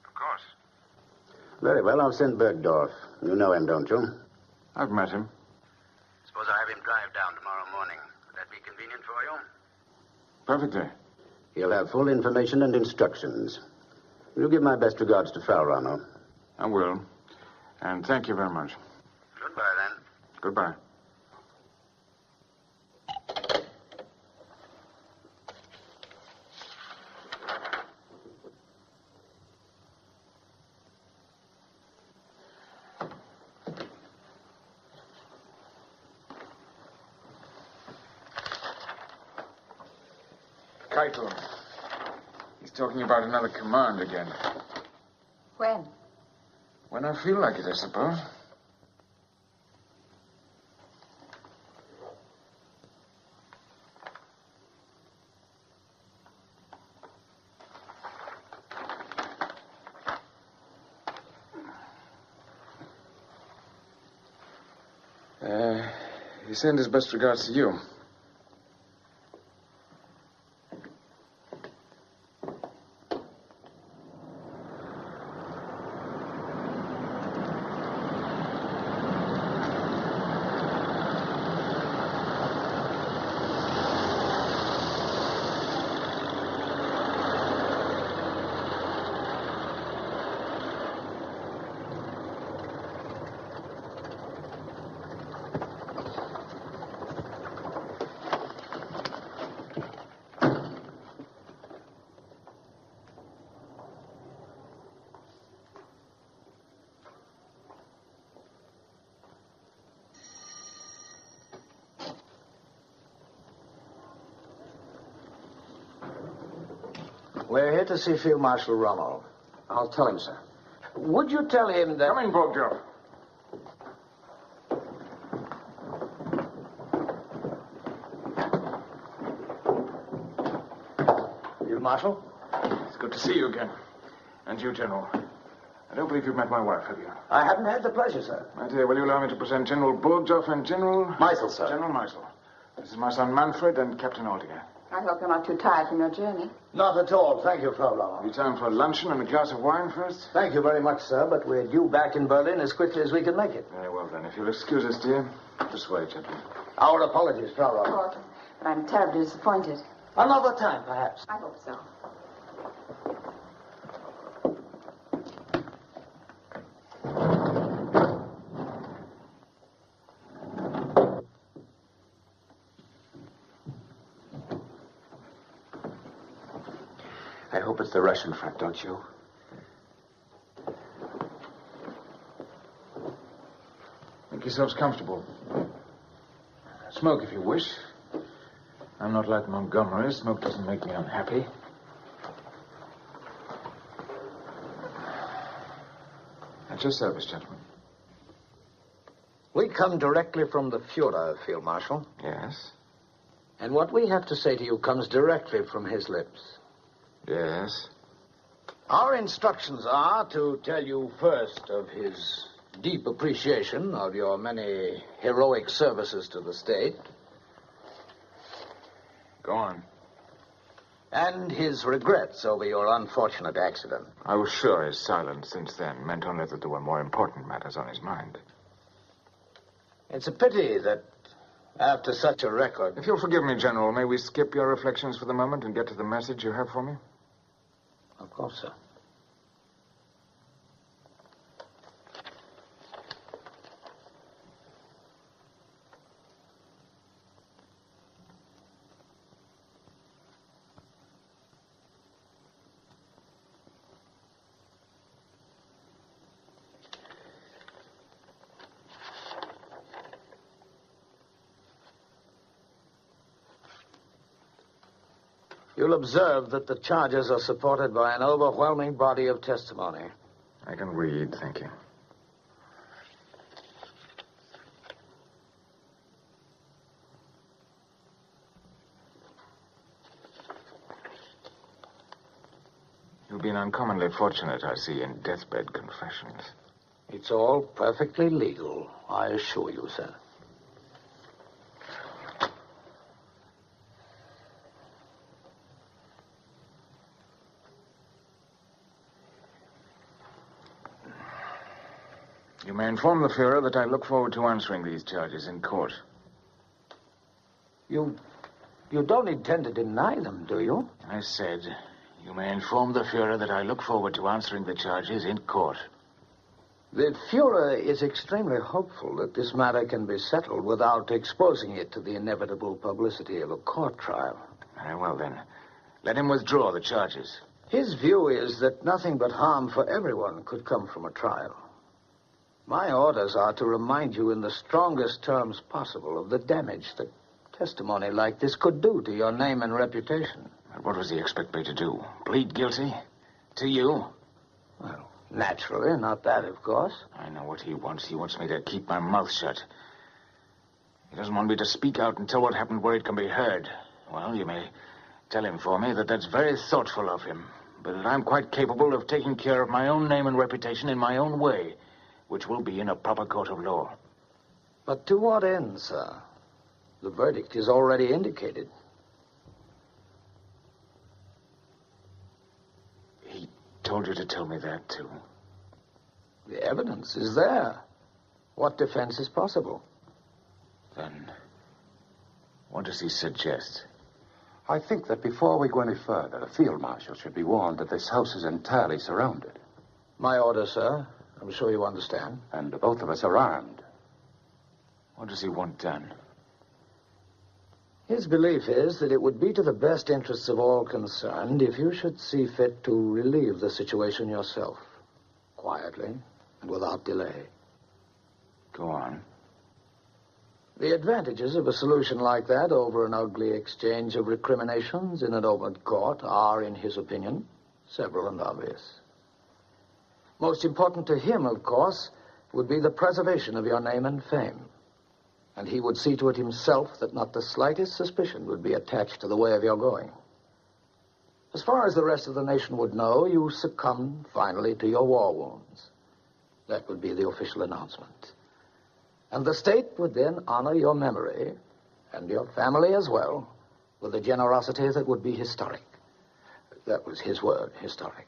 Of course. Very well, I'll send Bergdorf. You know him, don't you? I've met him. Suppose I have him drive down tomorrow morning. Would that be convenient for you? Perfectly. He'll have full information and instructions. Will you give my best regards to Frau, Rommel? I will. And thank you very much. Goodbye, then. Goodbye. Keitel. He's talking about another command again. When? When I feel like it, I suppose. He sent his best regards to you. We're here to see Field Marshal Rommel. I'll tell him, sir. Would you tell him that... Come in, Bogdav. Field Marshal? It's good to see you again. And you, General. I don't believe you've met my wife, have you? I haven't had the pleasure, sir. My dear, will you allow me to present General Bogdav and General... Meisel, sir. General Meisel. This is my son Manfred and Captain Aldiger. I hope you're not too tired from your journey. Not at all. Thank you, Frau. Have you time for luncheon and a glass of wine first? Thank you very much, sir, but we're due back in Berlin as quickly as we can make it. Very well, then. If you'll excuse us, dear. This way, gentlemen. Our apologies, Frau. Of course. But I'm terribly disappointed. Another time, perhaps. I hope so. I hope it's the Russian front, don't you? Make yourselves comfortable. Smoke if you wish. I'm not like Montgomery. Smoke doesn't make me unhappy. At your service, gentlemen. We come directly from the Fuhrer, Field Marshal. Yes? And what we have to say to you comes directly from his lips. Yes? Our instructions are to tell you first of his deep appreciation of your many heroic services to the state. Go on. And his regrets over your unfortunate accident. I was sure his silence since then meant only that there were more important matters on his mind. It's a pity that after such a record... If you'll forgive me, General, may we skip your reflections for the moment and get to the message you have for me? Of course, sir. You'll observe that the charges are supported by an overwhelming body of testimony. I can read, thank you. You've been uncommonly fortunate, I see, in deathbed confessions. It's all perfectly legal, I assure you, sir. You may inform the Fuhrer that I look forward to answering these charges in court. You don't intend to deny them, do you? I said, you may inform the Fuhrer that I look forward to answering the charges in court. The Fuhrer is extremely hopeful that this matter can be settled without exposing it to the inevitable publicity of a court trial. Very well, then. Let him withdraw the charges. His view is that nothing but harm for everyone could come from a trial. My orders are to remind you in the strongest terms possible of the damage that testimony like this could do to your name and reputation. And what does he expect me to do? Plead guilty? To you? Well, naturally, not that, of course. I know what he wants. He wants me to keep my mouth shut. He doesn't want me to speak out and tell what happened where it can be heard. Well, you may tell him for me that that's very thoughtful of him, but that I'm quite capable of taking care of my own name and reputation in my own way, which will be in a proper court of law. But to what end, sir? The verdict is already indicated. He told you to tell me that, too. The evidence is there. What defense is possible? Then, what does he suggest? I think that before we go any further, the field marshal should be warned that this house is entirely surrounded. My order, sir. I'm sure you understand. And both of us are armed. What does he want done? His belief is that it would be to the best interests of all concerned if you should see fit to relieve the situation yourself, quietly and without delay. Go on. The advantages of a solution like that over an ugly exchange of recriminations in an open court are, in his opinion, several and obvious. Most important to him, of course, would be the preservation of your name and fame. And he would see to it himself that not the slightest suspicion would be attached to the way of your going. As far as the rest of the nation would know, you succumbed finally to your war wounds. That would be the official announcement. And the state would then honor your memory, and your family as well, with a generosity that would be historic. That was his word, historic.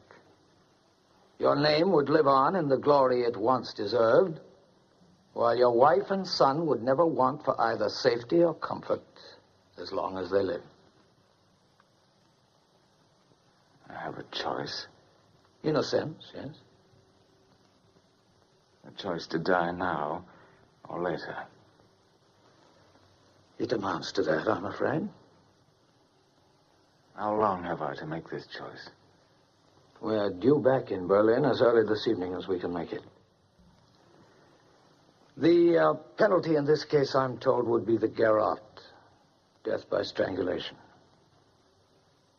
Your name would live on in the glory it once deserved, while your wife and son would never want for either safety or comfort as long as they live. I have a choice. In a sense, yes. A choice to die now or later. It amounts to that, I'm afraid. How long have I to make this choice? We're due back in Berlin as early this evening as we can make it. The penalty in this case, I'm told, would be the garrote, death by strangulation.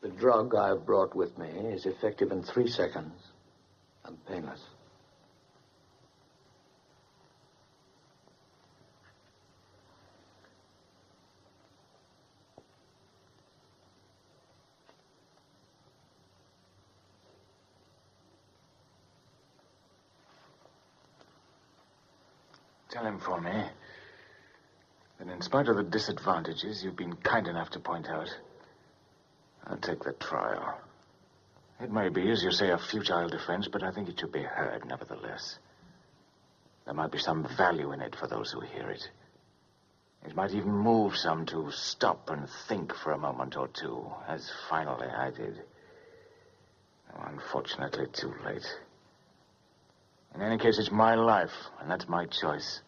The drug I've brought with me is effective in 3 seconds and painless. Tell him for me that in spite of the disadvantages you've been kind enough to point out, I'll take the trial. It may be, as you say, a futile defense, but I think it should be heard nevertheless. There might be some value in it for those who hear it. It might even move some to stop and think for a moment or two, as finally I did. Though unfortunately too late. In any case, it's my life, and that's my choice.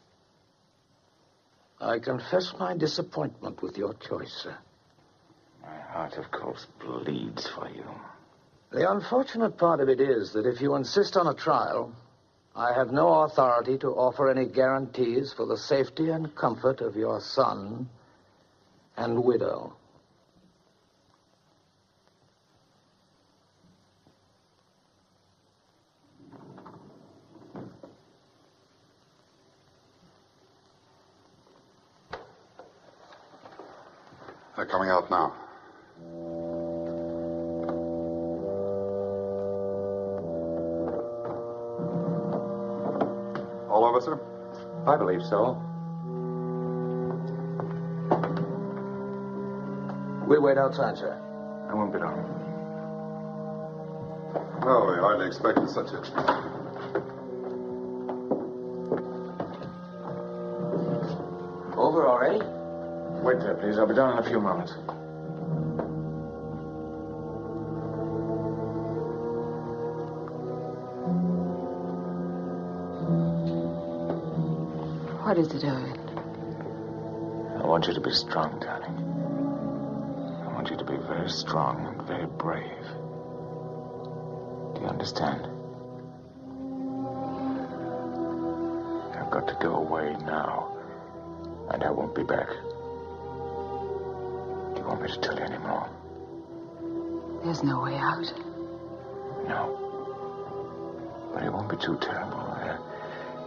I confess my disappointment with your choice, sir. My heart, of course, bleeds for you. The unfortunate part of it is that if you insist on a trial, I have no authority to offer any guarantees for the safety and comfort of your son and widow. They're coming out now. All over, sir? I believe so. We'll wait outside, sir. I won't be long. Well, we hardly expected such a... Over already? Wait there, please. I'll be down in a few moments. What is it, Erwin? I want you to be strong, darling. I want you to be very strong and very brave. Do you understand? I've got to go away now, and I won't be back. Do you want me to tell you any more? There's no way out. No. But it won't be too terrible.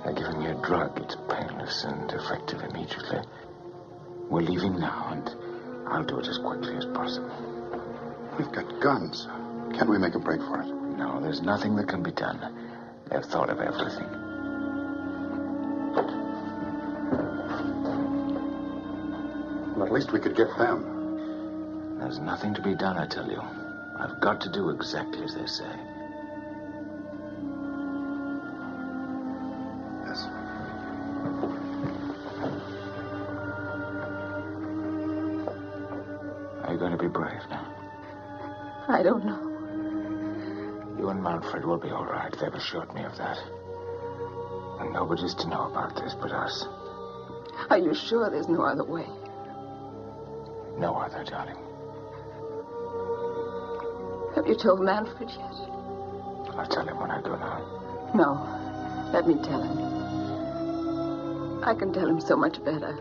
They're giving me a drug. It's painless and effective immediately. We're leaving now, and I'll do it as quickly as possible. We've got guns. Can't we make a break for it? No, there's nothing that can be done. They've thought of everything. Well, at least we could get them. There's nothing to be done, I tell you. I've got to do exactly as they say. Yes. Are you going to be brave now? I don't know. You and Manfred will be all right. They've assured me of that. And nobody's to know about this but us. Are you sure there's no other way? No other, darling. Have you told Manfred yet? I'll tell him when I go now. No. Let me tell him. I can tell him so much better.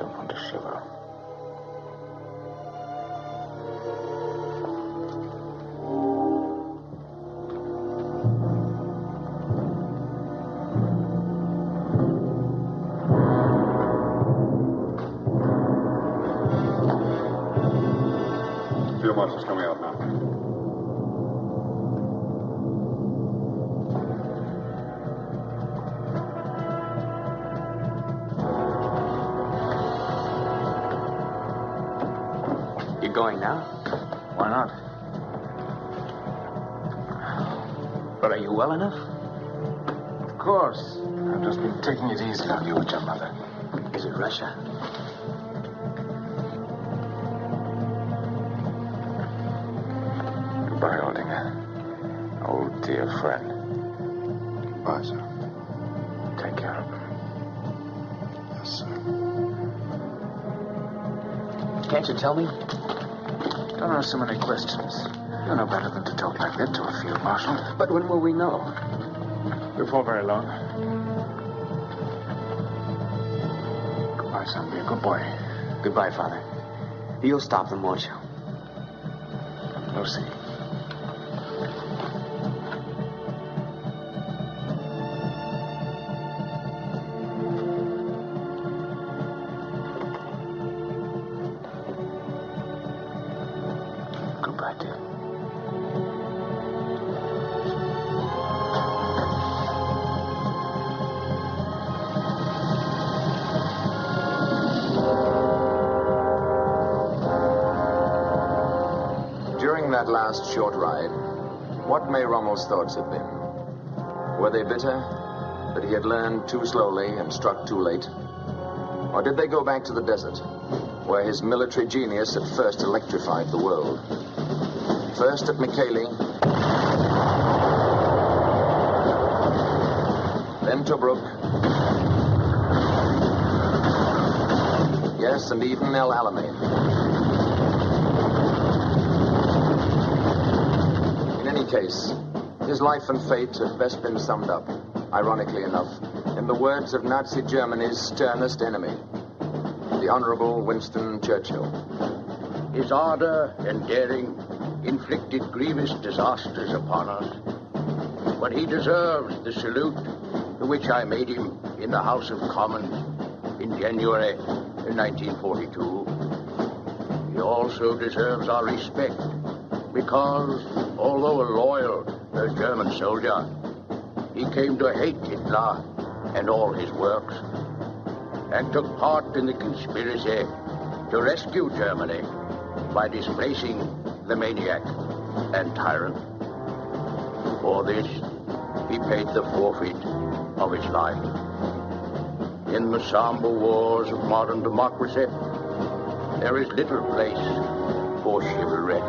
don't want to shiver. Field Marshal's coming out now. You going now? Why not? But are you well enough? Of course. I've just been taking it easy on you with your mother. Is it Russia? Goodbye, Aldinger. Old dear friend. Goodbye, sir. Take care of him. Yes, sir. Can't you tell me? Don't ask so many questions. You know better than to talk like that to a field marshal. But when will we know? Before very long. Goodbye, son. Be a good boy. Goodbye, Father. You'll stop them, won't you? Lucie. Goodbye, dear. During that last short ride, what may Rommel's thoughts have been? Were they bitter that he had learned too slowly and struck too late? Or did they go back to the desert, where his military genius had first electrified the world? First at Mikkeli, then Tobruk, yes, and even El Alamein. In any case, his life and fate have best been summed up, ironically enough, in the words of Nazi Germany's sternest enemy, the Honorable Winston Churchill. His ardor and daring inflicted grievous disasters upon us, but he deserves the salute to which I made him in the House of Commons in January 1942. He also deserves our respect because, although a loyal German soldier, he came to hate Hitler and all his works, and took part in the conspiracy to rescue Germany by displacing the maniac and tyrant. For this, he paid the forfeit of his life. In the somber wars of modern democracy, there is little place for chivalry.